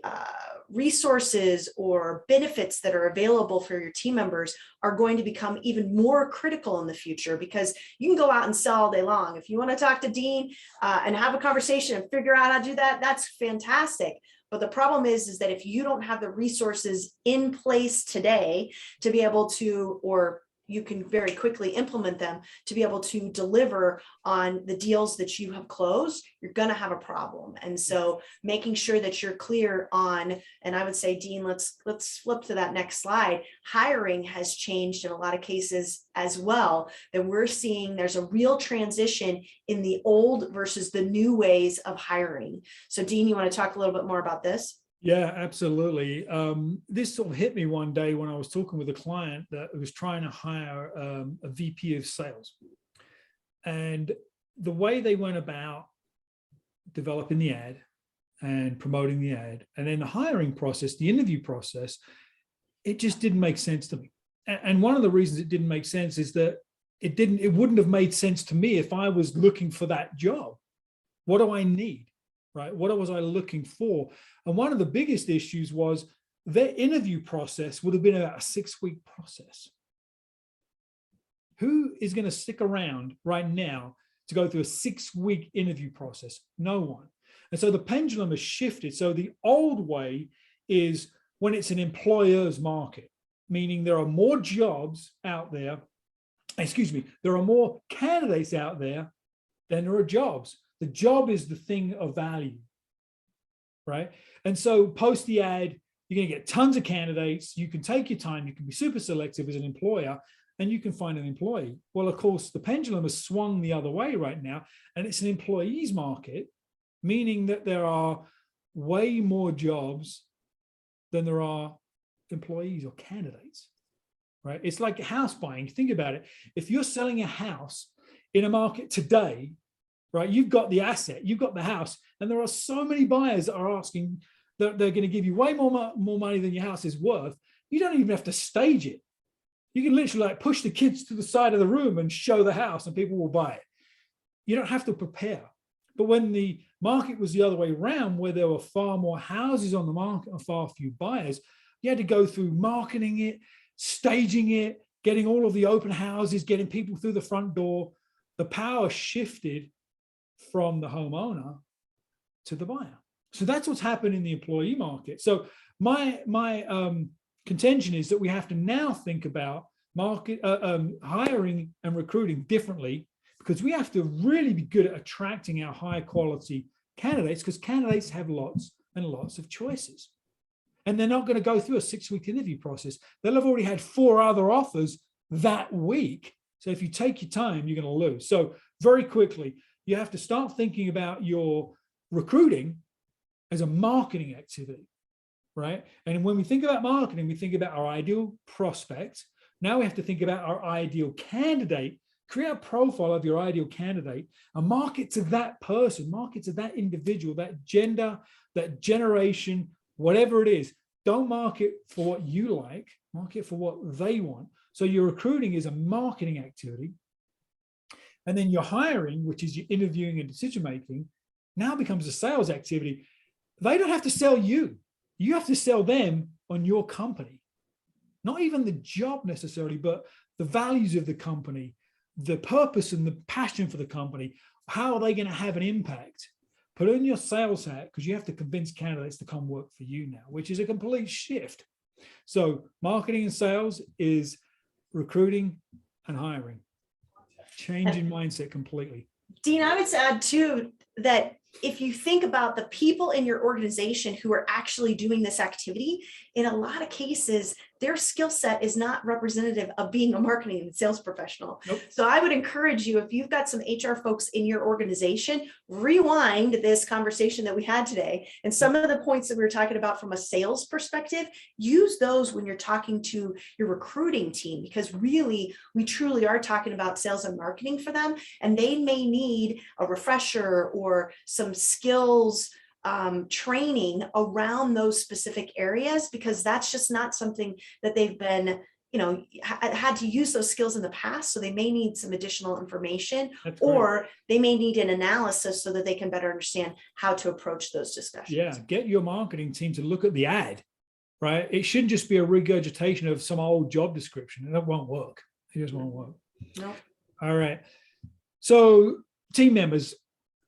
resources or benefits that are available for your team members are going to become even more critical in the future, because you can go out and sell all day long. If you want to talk to Dean and have a conversation and figure out how to do that, that's fantastic. But the problem is that if you don't have the resources in place today to be able to, or you can very quickly implement them to be able to deliver on the deals that you have closed, you're going to have a problem. And so making sure that you're clear on, and I would say, Dean, let's flip to that next slide. Hiring has changed in a lot of cases as well, that we're seeing there's a real transition in the old versus the new ways of hiring. So Dean, you want to talk a little bit more about this? Yeah, absolutely. This sort of hit me one day when I was talking with a client that was trying to hire a VP of sales. And the way they went about developing the ad and promoting the ad, and then the hiring process, the interview process, it just didn't make sense to me. And one of the reasons it didn't make sense is that it wouldn't have made sense to me if I was looking for that job. What do I need? Right? What was I looking for? And one of the biggest issues was their interview process would have been about a 6-week process. Who is going to stick around right now to go through a 6-week interview process? No one. And so the pendulum has shifted. So the old way is when it's an employer's market, meaning there are more jobs out there, there are more candidates out there than there are jobs. The job is the thing of value, right? And so post the ad, you're going to get tons of candidates. You can take your time. You can be super selective as an employer, and you can find an employee. Well, of course, the pendulum has swung the other way right now, and it's an employees market, meaning that there are way more jobs than there are employees or candidates, right? It's like house buying. Think about it. If you're selling a house in a market today, right, you've got the asset, you've got the house, and there are so many buyers that are asking that they're going to give you way more money than your house is worth. You don't even have to stage it. You can literally like push the kids to the side of the room and show the house and people will buy it. You don't have to prepare. But when the market was the other way around, where there were far more houses on the market and far few buyers, you had to go through marketing it, staging it, getting all of the open houses, getting people through the front door. The power shifted from the homeowner to the buyer. So that's what's happened in the employee market. So my contention is that we have to now think about hiring and recruiting differently, because we have to really be good at attracting our high quality candidates, because candidates have lots and lots of choices. And they're not going to go through a 6-week interview process. They'll have already had 4 other offers that week. So if you take your time, you're going to lose. So very quickly, you have to start thinking about your recruiting as a marketing activity, right? And when we think about marketing, we think about our ideal prospect. Now we have to think about our ideal candidate. Create a profile of your ideal candidate and market to that person, market to that individual, that gender, that generation, whatever it is. Don't market for what you like, market for what they want. So your recruiting is a marketing activity. And then your hiring, which is your interviewing and decision-making, now becomes a sales activity. They don't have to sell you. You have to sell them on your company. Not even the job necessarily, but the values of the company, the purpose and the passion for the company. How are they going to have an impact? Put on your sales hat, because you have to convince candidates to come work for you now, which is a complete shift. So marketing and sales is recruiting and hiring. Changing mindset completely. Dean, I would add too that if you think about the people in your organization who are actually doing this activity, in a lot of cases, their skill set is not representative of being a marketing and sales professional. Nope. So I would encourage you, if you've got some HR folks in your organization, rewind this conversation that we had today. And some of the points that we were talking about from a sales perspective, use those when you're talking to your recruiting team, because really, we truly are talking about sales and marketing for them. And they may need a refresher or some skills training around those specific areas, because that's just not something that they've been, had to use those skills in the past. So they may need some additional information, or they may need an analysis so that they can better understand how to approach those discussions. Yeah, get your marketing team to look at the ad, right? It shouldn't just be a regurgitation of some old job description. That won't work. It just won't work. No. All right. So team members,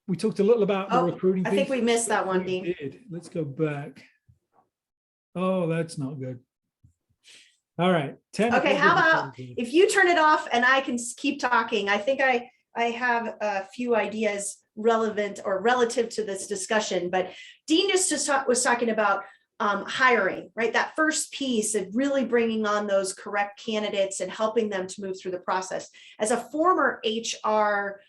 we talked a little about the recruiting piece. I think we missed that one, Dean. Did. Let's go back. Oh, that's not good. All right. Okay, how about if you turn it off and I can keep talking? I think I have a few ideas relevant or relative to this discussion, but Dean was talking about hiring, right? That first piece of really bringing on those correct candidates and helping them to move through the process. As a former HR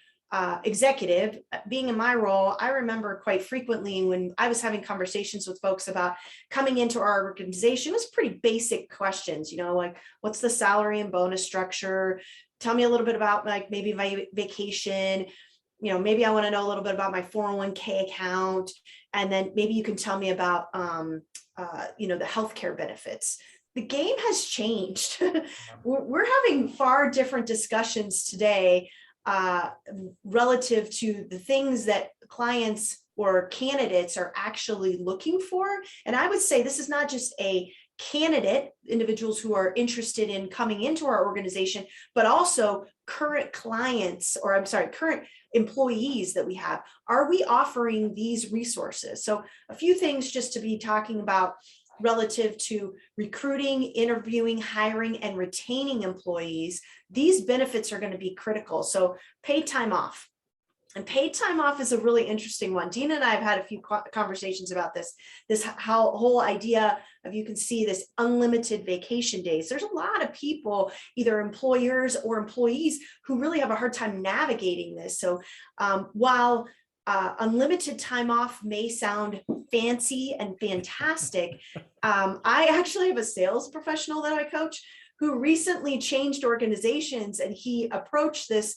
executive, being in my role, I remember quite frequently when I was having conversations with folks about coming into our organization, it was pretty basic questions, like what's the salary and bonus structure? Tell me a little bit about like maybe my vacation, maybe I want to know a little bit about my 401k account. And then maybe you can tell me about, the healthcare benefits. The game has changed. We're having far different discussions today relative to the things that clients or candidates are actually looking for. And I would say this is not just a candidate, individuals who are interested in coming into our organization, but also current clients, or current employees that we have. Are we offering these resources? So a few things just to be talking about relative to recruiting, interviewing, hiring, and retaining employees. These benefits are going to be critical. So paid time off. And paid time off is a really interesting one. Dean and I have had a few conversations about this whole idea of, you can see this unlimited vacation days. There's a lot of people, either employers or employees, who really have a hard time navigating this. So while unlimited time off may sound fancy and fantastic, I actually have a sales professional that I coach who recently changed organizations, and he approached this,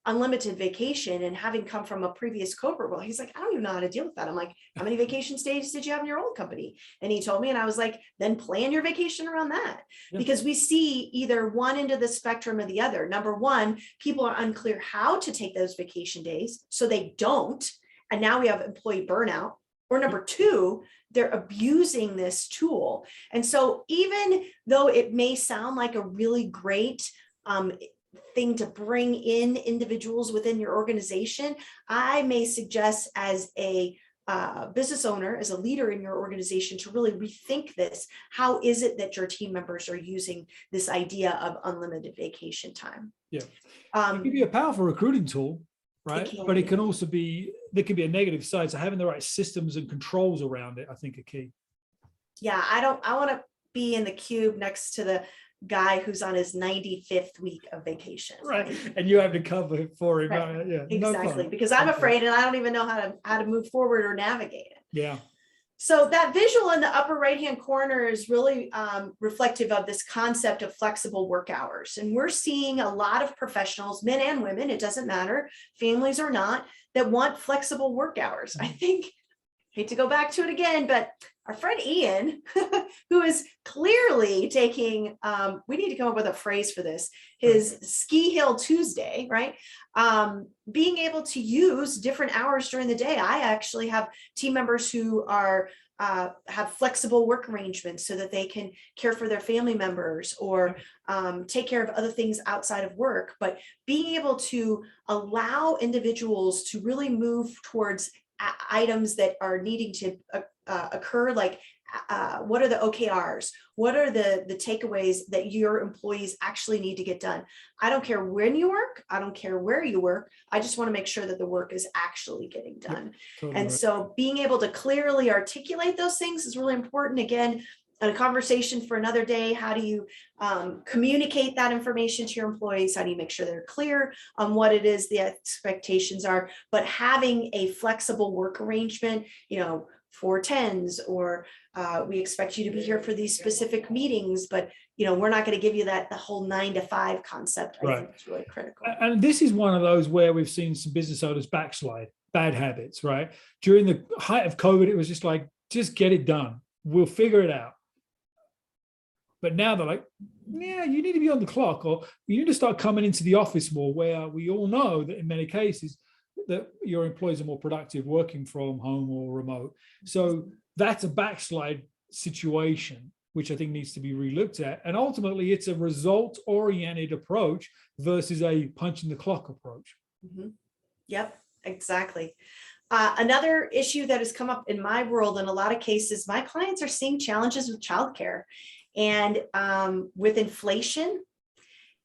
unlimited vacation, and having come from a previous corporate role, he's like, I don't even know how to deal with that. I'm like, how many vacation days did you have in your old company? And he told me, and I was like, then plan your vacation around that. Yeah. Because we see either one end of the spectrum or the other. Number one, people are unclear how to take those vacation days, so they don't. And now we have employee burnout. Or number two, they're abusing this tool. And so even though it may sound like a really great thing to bring in individuals within your organization, I may suggest as a business owner, as a leader in your organization, to really rethink this. How is it that your team members are using this idea of unlimited vacation time? Yeah, it can be a powerful recruiting tool, right? But it can also be, there can be a negative side. So having the right systems and controls around it, I think, are key. Yeah, I want to be in the cube next to the guy who's on his 95th week of vacation. Right. And you have to cover for him. Right. Yeah. Exactly. No fun. Because I'm Okay. afraid and I don't even know how to move forward or navigate it. Yeah. So that visual in the upper right-hand corner is really reflective of this concept of flexible work hours. And we're seeing a lot of professionals, men and women, it doesn't matter, families or not, that want flexible work hours. I think, hate to go back to it again, but our friend Ian, who is clearly taking, we need to come up with a phrase for this, his Ski Hill Tuesday, right? Being able to use different hours during the day. I actually have team members who are have flexible work arrangements so that they can care for their family members or take care of other things outside of work. But being able to allow individuals to really move towards items that are needing to occur, like what are the OKRs? What are the takeaways that your employees actually need to get done? I don't care when you work. I don't care where you work. I just want to make sure that the work is actually getting done. Yep, totally and right. So being able to clearly articulate those things is really important. Again, a conversation for another day. How do you communicate that information to your employees? How do you make sure they're clear on what it is the expectations are? But having a flexible work arrangement, 410s, or we expect you to be here for these specific meetings, but we're not going to give you the whole 9 to 5 concept. I think it's really critical. And this is one of those where we've seen some business owners backslide, bad habits, right? During the height of COVID, it was just like, just get it done. We'll figure it out. But now they're like, yeah, you need to be on the clock, or you need to start coming into the office more, where we all know that in many cases that your employees are more productive working from home or remote. So that's a backslide situation, which I think needs to be relooked at. And ultimately, it's a result-oriented approach versus a punch in the clock approach. Mm-hmm. Yep, exactly. Another issue that has come up in my world, in a lot of cases, my clients are seeing challenges with childcare. And with inflation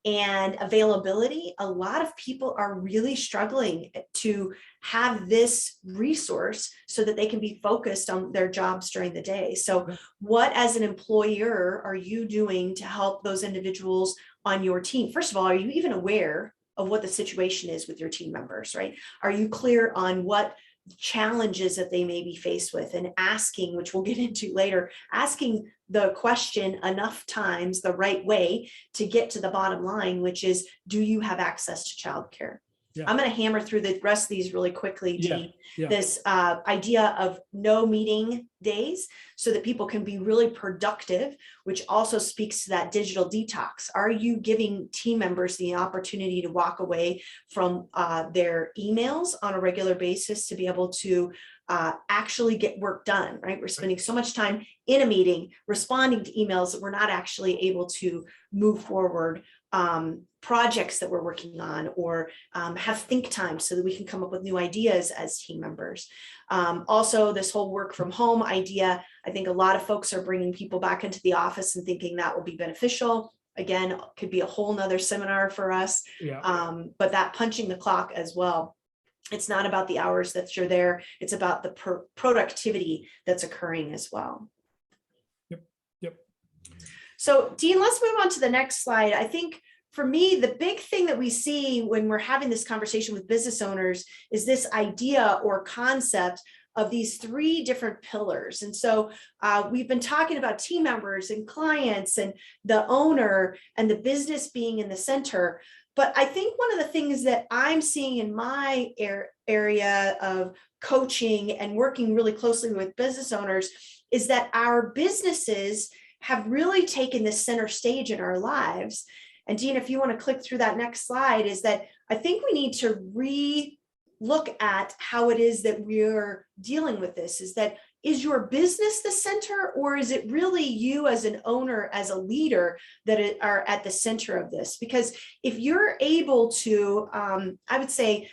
and availability, a lot of people are really struggling to have this resource so that they can be focused on their jobs during the day. So what, as an employer, are you doing to help those individuals on your team? First of all, are you even aware of what the situation is with your team members, right? Are you clear on what challenges that they may be faced with, and asking, which we'll get into later, asking the question enough times the right way to get to the bottom line, which is, do you have access to childcare? Yeah. I'm going to hammer through the rest of these really quickly, Dean. Yeah. This idea of no meeting days so that people can be really productive, which also speaks to that digital detox. Are you giving team members the opportunity to walk away from their emails on a regular basis to be able to actually get work done, right? We're spending so much time in a meeting responding to emails that we're not actually able to move forward projects that we're working on, or have think time so that we can come up with new ideas as team members. Also, this whole work from home idea, I think a lot of folks are bringing people back into the office and thinking that will be beneficial. Again, could be a whole nother seminar for us, but that punching the clock as well. It's not about the hours that you're there. It's about the productivity that's occurring as well. Yep. So Dean, let's move on to the next slide. I think for me, the big thing that we see when we're having this conversation with business owners is this idea or concept of these 3 different pillars. And so we've been talking about team members and clients and the owner and the business being in the center. But I think one of the things that I'm seeing in my area of coaching and working really closely with business owners is that our businesses have really taken the center stage in our lives. And Dean, if you want to click through that next slide, is that I think we need to re-look at how it is that we're dealing with this. Is your business the center, or is it really you as an owner, as a leader, that are at the center of this? Because if you're able to, I would say,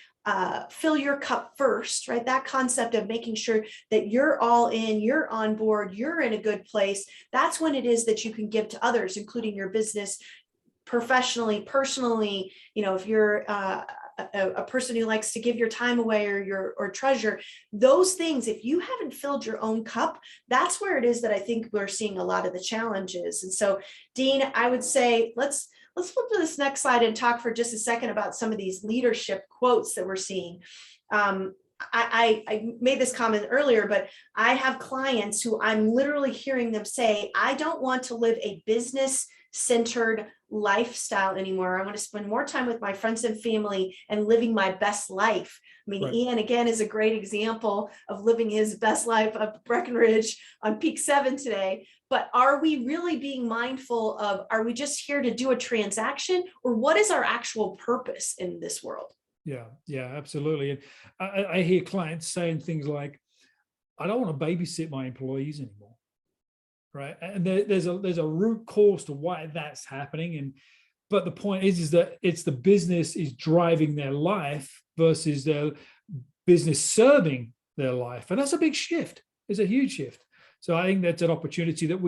fill your cup first, right? That concept of making sure that you're all in, you're on board, you're in a good place. That's when it is that you can give to others, including your business, professionally, personally. If you're a person who likes to give your time away or treasure those things. If you haven't filled your own cup, that's where it is that I think we're seeing a lot of the challenges. And so, Dean, I would say let's flip to this next slide and talk for just a second about some of these leadership quotes that we're seeing. I made this comment earlier, but I have clients who I'm literally hearing them say, I don't want to live a business-centered lifestyle anymore. I want to spend more time with my friends and family and living my best life. I mean, Right. Ian, again, is a great example of living his best life up Breckenridge on peak 7 today. But are we really being mindful of, are we just here to do a transaction, or what is our actual purpose in this world? Yeah, absolutely. And I hear clients saying things like, I don't want to babysit my employees anymore. Right. And there's a root cause to why that's happening. But the point is that it's the business is driving their life versus their business serving their life. And that's a big shift. It's a huge shift. So I think that's an opportunity that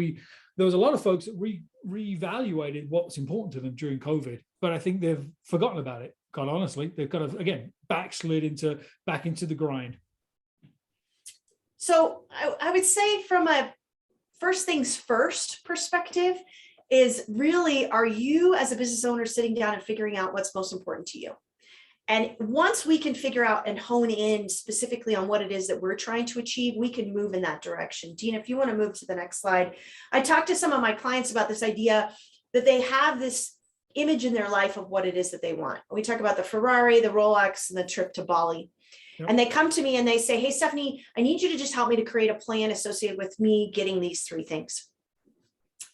there was a lot of folks that reevaluated what's important to them during COVID, but I think they've forgotten about it. Quite honestly, they've kind of, again, backslid back into the grind. So I would say from a first things first perspective is really, are you as a business owner sitting down and figuring out what's most important to you? And once we can figure out and hone in specifically on what it is that we're trying to achieve, we can move in that direction. Dean, if you want to move to the next slide. I talked to some of my clients about this idea that they have this image in their life of what it is that they want. We talk about the Ferrari, the Rolex, and the trip to Bali. Yep. And they come to me and they say, hey, Stephanie, I need you to just help me to create a plan associated with me getting these 3 things.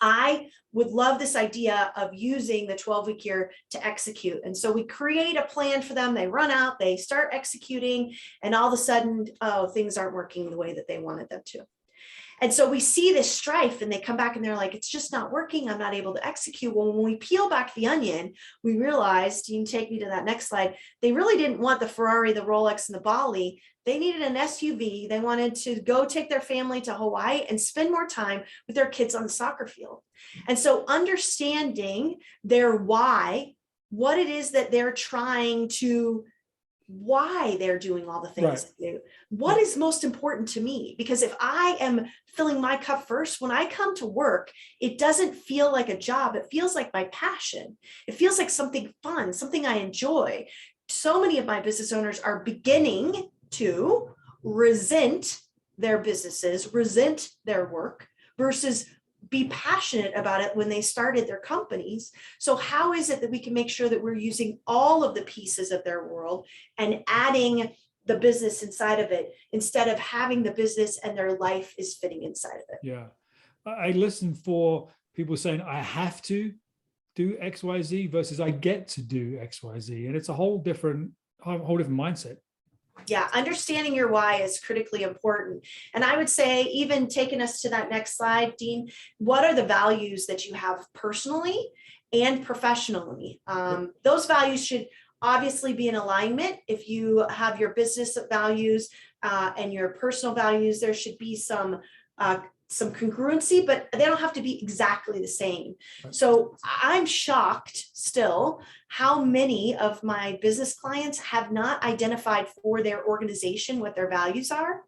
I would love this idea of using the 12-week year to execute. And so we create a plan for them. They run out, they start executing, and all of a sudden, oh, things aren't working the way that they wanted them to. And so we see this strife and they come back and they're like, it's just not working. I'm not able to execute. Well, when we peel back the onion, we realized, you can take me to that next slide, they really didn't want the Ferrari, the Rolex, and the Bali. They needed an SUV. They wanted to go take their family to Hawaii and spend more time with their kids on the soccer field. And so understanding their why, what it is that they're trying to, why they're doing all the things Right. they do. What is most important to me? Because if I am filling my cup first, when I come to work, it doesn't feel like a job. It feels like my passion. It feels like something fun, something I enjoy. So many of my business owners are beginning to resent their businesses, resent their work versus be passionate about it when they started their companies. So how is it that we can make sure that we're using all of the pieces of their world and adding the business inside of it instead of having the business and their life is fitting inside of it? Yeah. I listen for people saying, I have to do XYZ versus I get to do XYZ. And it's a whole different mindset. Yeah, understanding your why is critically important. And I would say, even taking us to that next slide, Dean, what are the values that you have personally and professionally? Those values should obviously be in alignment. If you have your business values and your personal values, there should be some congruency, but they don't have to be exactly the same. So I'm shocked still how many of my business clients have not identified for their organization what their values are.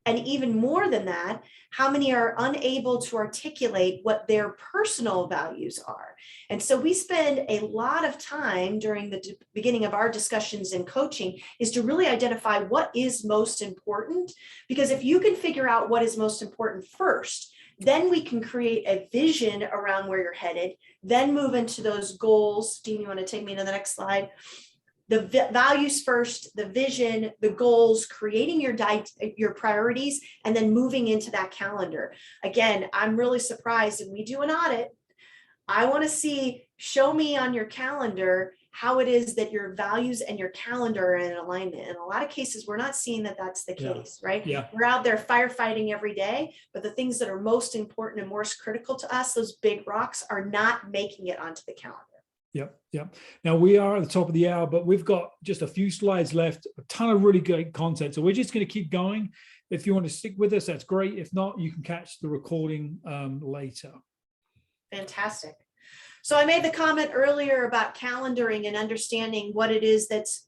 And even more than that, how many are unable to articulate what their personal values are. And so we spend a lot of time during the beginning of our discussions in coaching is to really identify what is most important. Because if you can figure out what is most important first, then we can create a vision around where you're headed, then move into those goals. Dean, you want to take me to the next slide? The values first, the vision, the goals, creating your priorities, and then moving into that calendar. Again, I'm really surprised, and we do an audit. I want to see, show me on your calendar how it is that your values and your calendar are in alignment. In a lot of cases, we're not seeing that that's the case, right? Yeah. We're out there firefighting every day, but the things that are most important and most critical to us, those big rocks, are not making it onto the calendar. Yep. Now we are at the top of the hour, but we've got just a few slides left, a ton of really great content. So we're just going to keep going. If you want to stick with us, that's great. If not, you can catch the recording later. Fantastic. So I made the comment earlier about calendaring and understanding what it is that's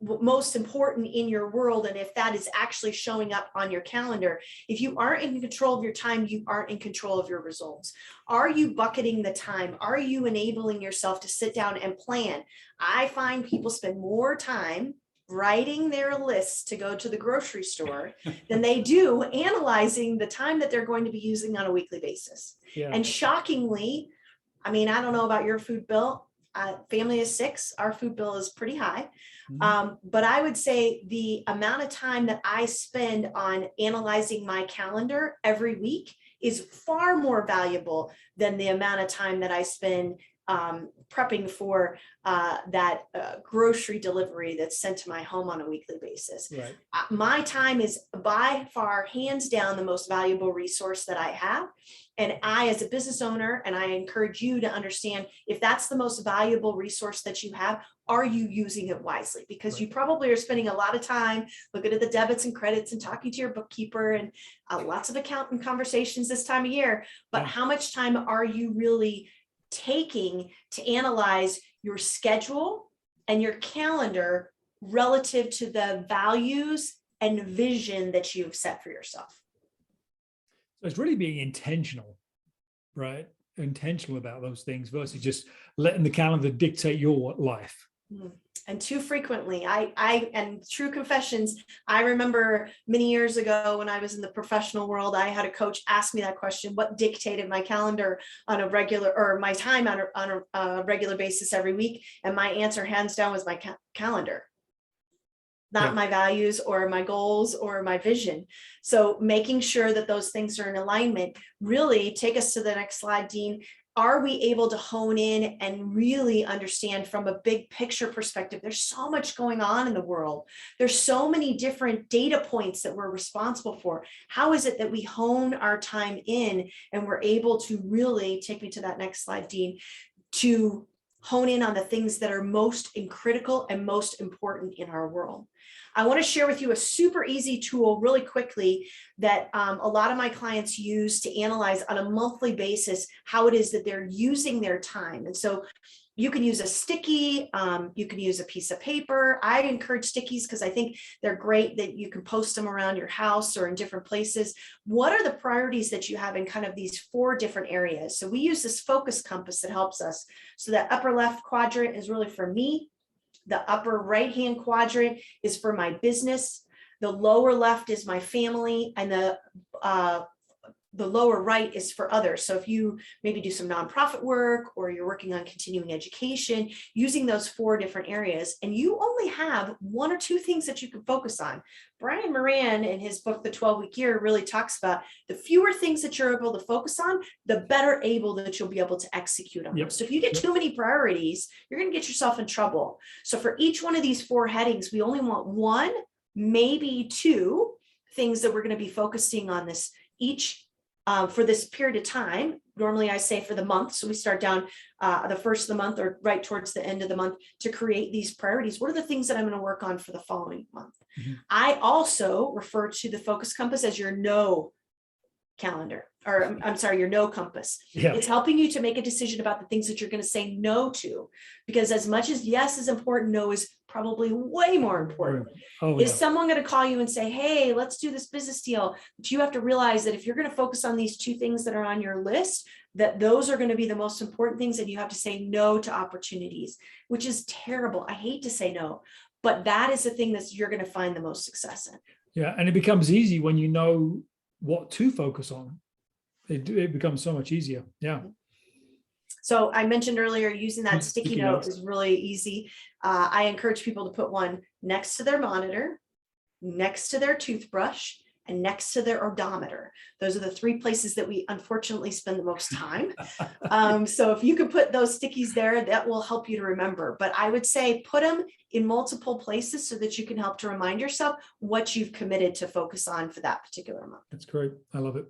most important in your world, and if that is actually showing up on your calendar. If you aren't in control of your time, you aren't in control of your results. Are you bucketing the time? Are you enabling yourself to sit down and plan? I find people spend more time writing their lists to go to the grocery store than they do analyzing the time that they're going to be using on a weekly basis. Yeah. And shockingly, I mean, I don't know about your food bill. Family of 6, our food bill is pretty high. But I would say the amount of time that I spend on analyzing my calendar every week is far more valuable than the amount of time that I spend prepping for that grocery delivery that's sent to my home on a weekly basis. Right. My time is by far, hands down, the most valuable resource that I have. And I, as a business owner, and I encourage you to understand, if that's the most valuable resource that you have, are you using it wisely? Because you probably are spending a lot of time looking at the debits and credits and talking to your bookkeeper and lots of accountant conversations this time of year. But how much time are you really taking to analyze your schedule and your calendar relative to the values and vision that you've set for yourself? So it's really being intentional, right? Intentional about those things versus just letting the calendar dictate your life. And too frequently, and true confessions, I remember many years ago when I was in the professional world, I had a coach ask me that question: what dictated my calendar on a regular, or my time on a regular basis every week? And my answer, hands down, was my calendar, not my values or my goals or my vision. So making sure that those things are in alignment. Really take us to the next slide, Dean. Are we able to hone in and really understand from a big picture perspective? There's so much going on in the world. There's so many different data points that we're responsible for. How is it that we hone our time in and we're able to really, take me to that next slide, Dean, to hone in on the things that are most critical and most important in our world? I want to share with you a super easy tool really quickly that a lot of my clients use to analyze on a monthly basis how it is that they're using their time. And so you can use a sticky, you can use a piece of paper. I encourage stickies because I think they're great, that you can post them around your house or in different places. What are the priorities that you have in kind of these 4 different areas? So we use this focus compass that helps us. So that upper left quadrant is really for me. The upper right-hand quadrant is for my business. The lower left is my family, and the lower right is for others. So if you maybe do some nonprofit work or you're working on continuing education, using those 4 different areas, and you only have 1 or 2 things that you can focus on. Brian Moran, in his book, The 12-Week Year, really talks about the fewer things that you're able to focus on, the better able that you'll be able to execute on them. So if you get too many priorities, you're going to get yourself in trouble. So for each one of these 4 headings, we only want 1, maybe 2 things that we're going to be focusing on this each for this period of time. Normally I say for the month. So we start down the first of the month or right towards the end of the month to create these priorities. What are the things that I'm going to work on for the following month? I also refer to the focus compass as your no calendar, or I'm sorry, your no compass. It's helping you to make a decision about the things that you're going to say no to, because as much as yes is important, no is probably way more important. Is someone going to call you and say, hey, let's do this business deal? But you have to realize that if you're going to focus on these 2 things that are on your list, that those are going to be the most important things, and you have to say no to opportunities, which is terrible. I hate to say no, but that is the thing that you're going to find the most success in. Yeah, and it becomes easy when you know what to focus on. It becomes so much easier. So I mentioned earlier, using that sticky note is really easy. I encourage people to put one next to their monitor, next to their toothbrush, and next to their odometer. Those are the 3 places that we unfortunately spend the most time. So if you could put those stickies there, that will help you to remember. But I would say put them in multiple places so that you can help to remind yourself what you've committed to focus on for that particular month. That's great. I love it.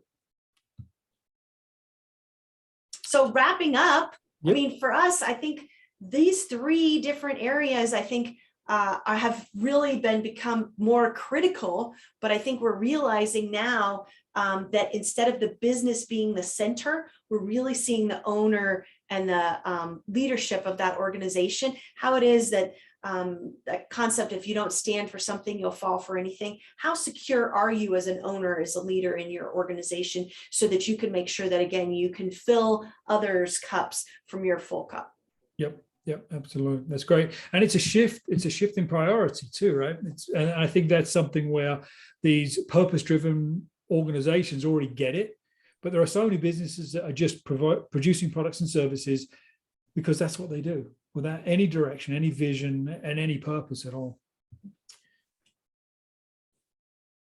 So wrapping up, I mean, for us, I think these 3 different areas, I think have really become more critical, but I think we're realizing now that instead of the business being the center, we're really seeing the owner and the leadership of that organization, how it is that that concept, if you don't stand for something, you'll fall for anything. How secure are you as an owner, as a leader in your organization, so that you can make sure that, again, you can fill others' cups from your full cup? Yep. Yep, absolutely. That's great. And it's a shift in priority too, right? And I think that's something where these purpose-driven organizations already get it, but there are so many businesses that are just producing products and services because that's what they do, without any direction, any vision, and any purpose at all.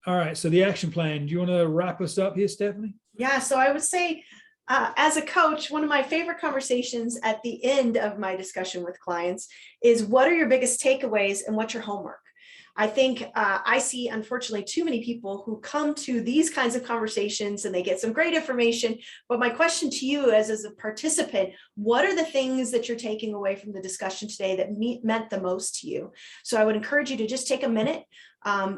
All right, so the action plan. Do you want to wrap us up here, Stephanie? Yeah, so I would say, as a coach, one of my favorite conversations at the end of my discussion with clients is, what are your biggest takeaways and what's your homework? I think I see, unfortunately, too many people who come to these kinds of conversations and they get some great information. But my question to you as a participant, what are the things that you're taking away from the discussion today that meant the most to you? So I would encourage you to just take a minute.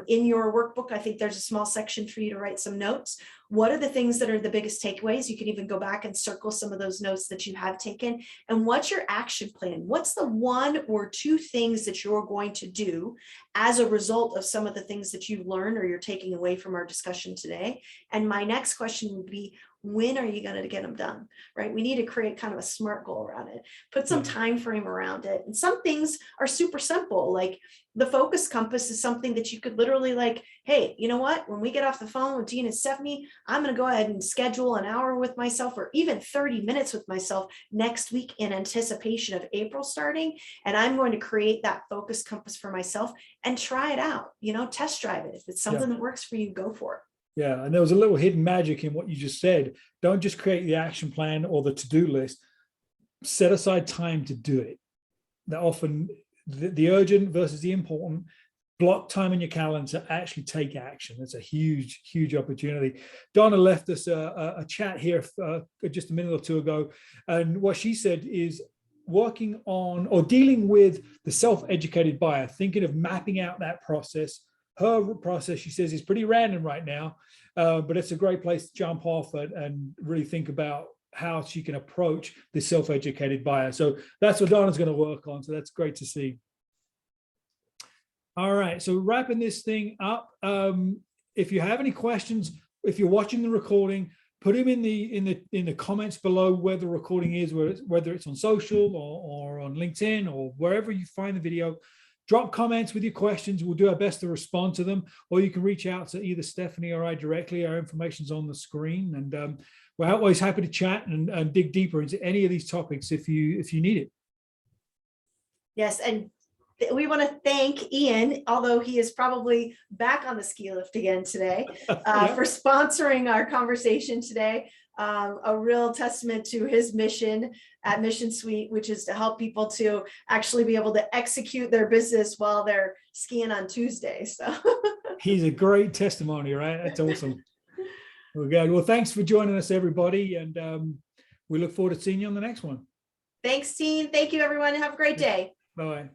In your workbook, I think there's a small section for you to write some notes. What are the things that are the biggest takeaways? You can even go back and circle some of those notes that you have taken. And what's your action plan? What's the 1 or 2 things that you're going to do as a result of some of the things that you've learned or you're taking away from our discussion today? And my next question would be, when are you going to get them done? Right? We need to create kind of a SMART goal around it, put some time frame around it. And some things are super simple, like the focus compass is something that you could literally, like, hey, you know what, when we get off the phone with Dean and Stephanie, I'm going to go ahead and schedule an hour with myself, or even 30 minutes with myself next week in anticipation of April starting. And I'm going to create that focus compass for myself and try it out, test drive it. If it's something that works for you, go for it. Yeah, and there was a little hidden magic in what you just said. Don't just create the action plan or the to-do list. Set aside time to do it. That often the urgent versus the important. Block time in your calendar to actually take action. That's a huge, huge opportunity. Donna left us a chat here just a minute or 2 ago, and what she said is working on or dealing with the self-educated buyer, thinking of mapping out that process. Her process, she says, is pretty random right now, but it's a great place to jump off and really think about how she can approach the self-educated buyer. So that's what Donna's going to work on. So that's great to see. All right, so wrapping this thing up. If you have any questions, if you're watching the recording, put them in the comments below where the recording is, whether it's on social or on LinkedIn or wherever you find the video. Drop comments with your questions. We'll do our best to respond to them, or you can reach out to either Stephanie or I directly. Our information's on the screen, and we're always happy to chat and dig deeper into any of these topics if you need it. Yes, and we want to thank Ian, although he is probably back on the ski lift again today, for sponsoring our conversation today. A real testament to his mission at Mission Suite, which is to help people to actually be able to execute their business while they're skiing on Tuesday. So he's a great testimony, right? That's awesome. Well, good. Well, thanks for joining us, everybody, and we look forward to seeing you on the next one. Thanks, team. Thank you, everyone. Have a great day. Bye.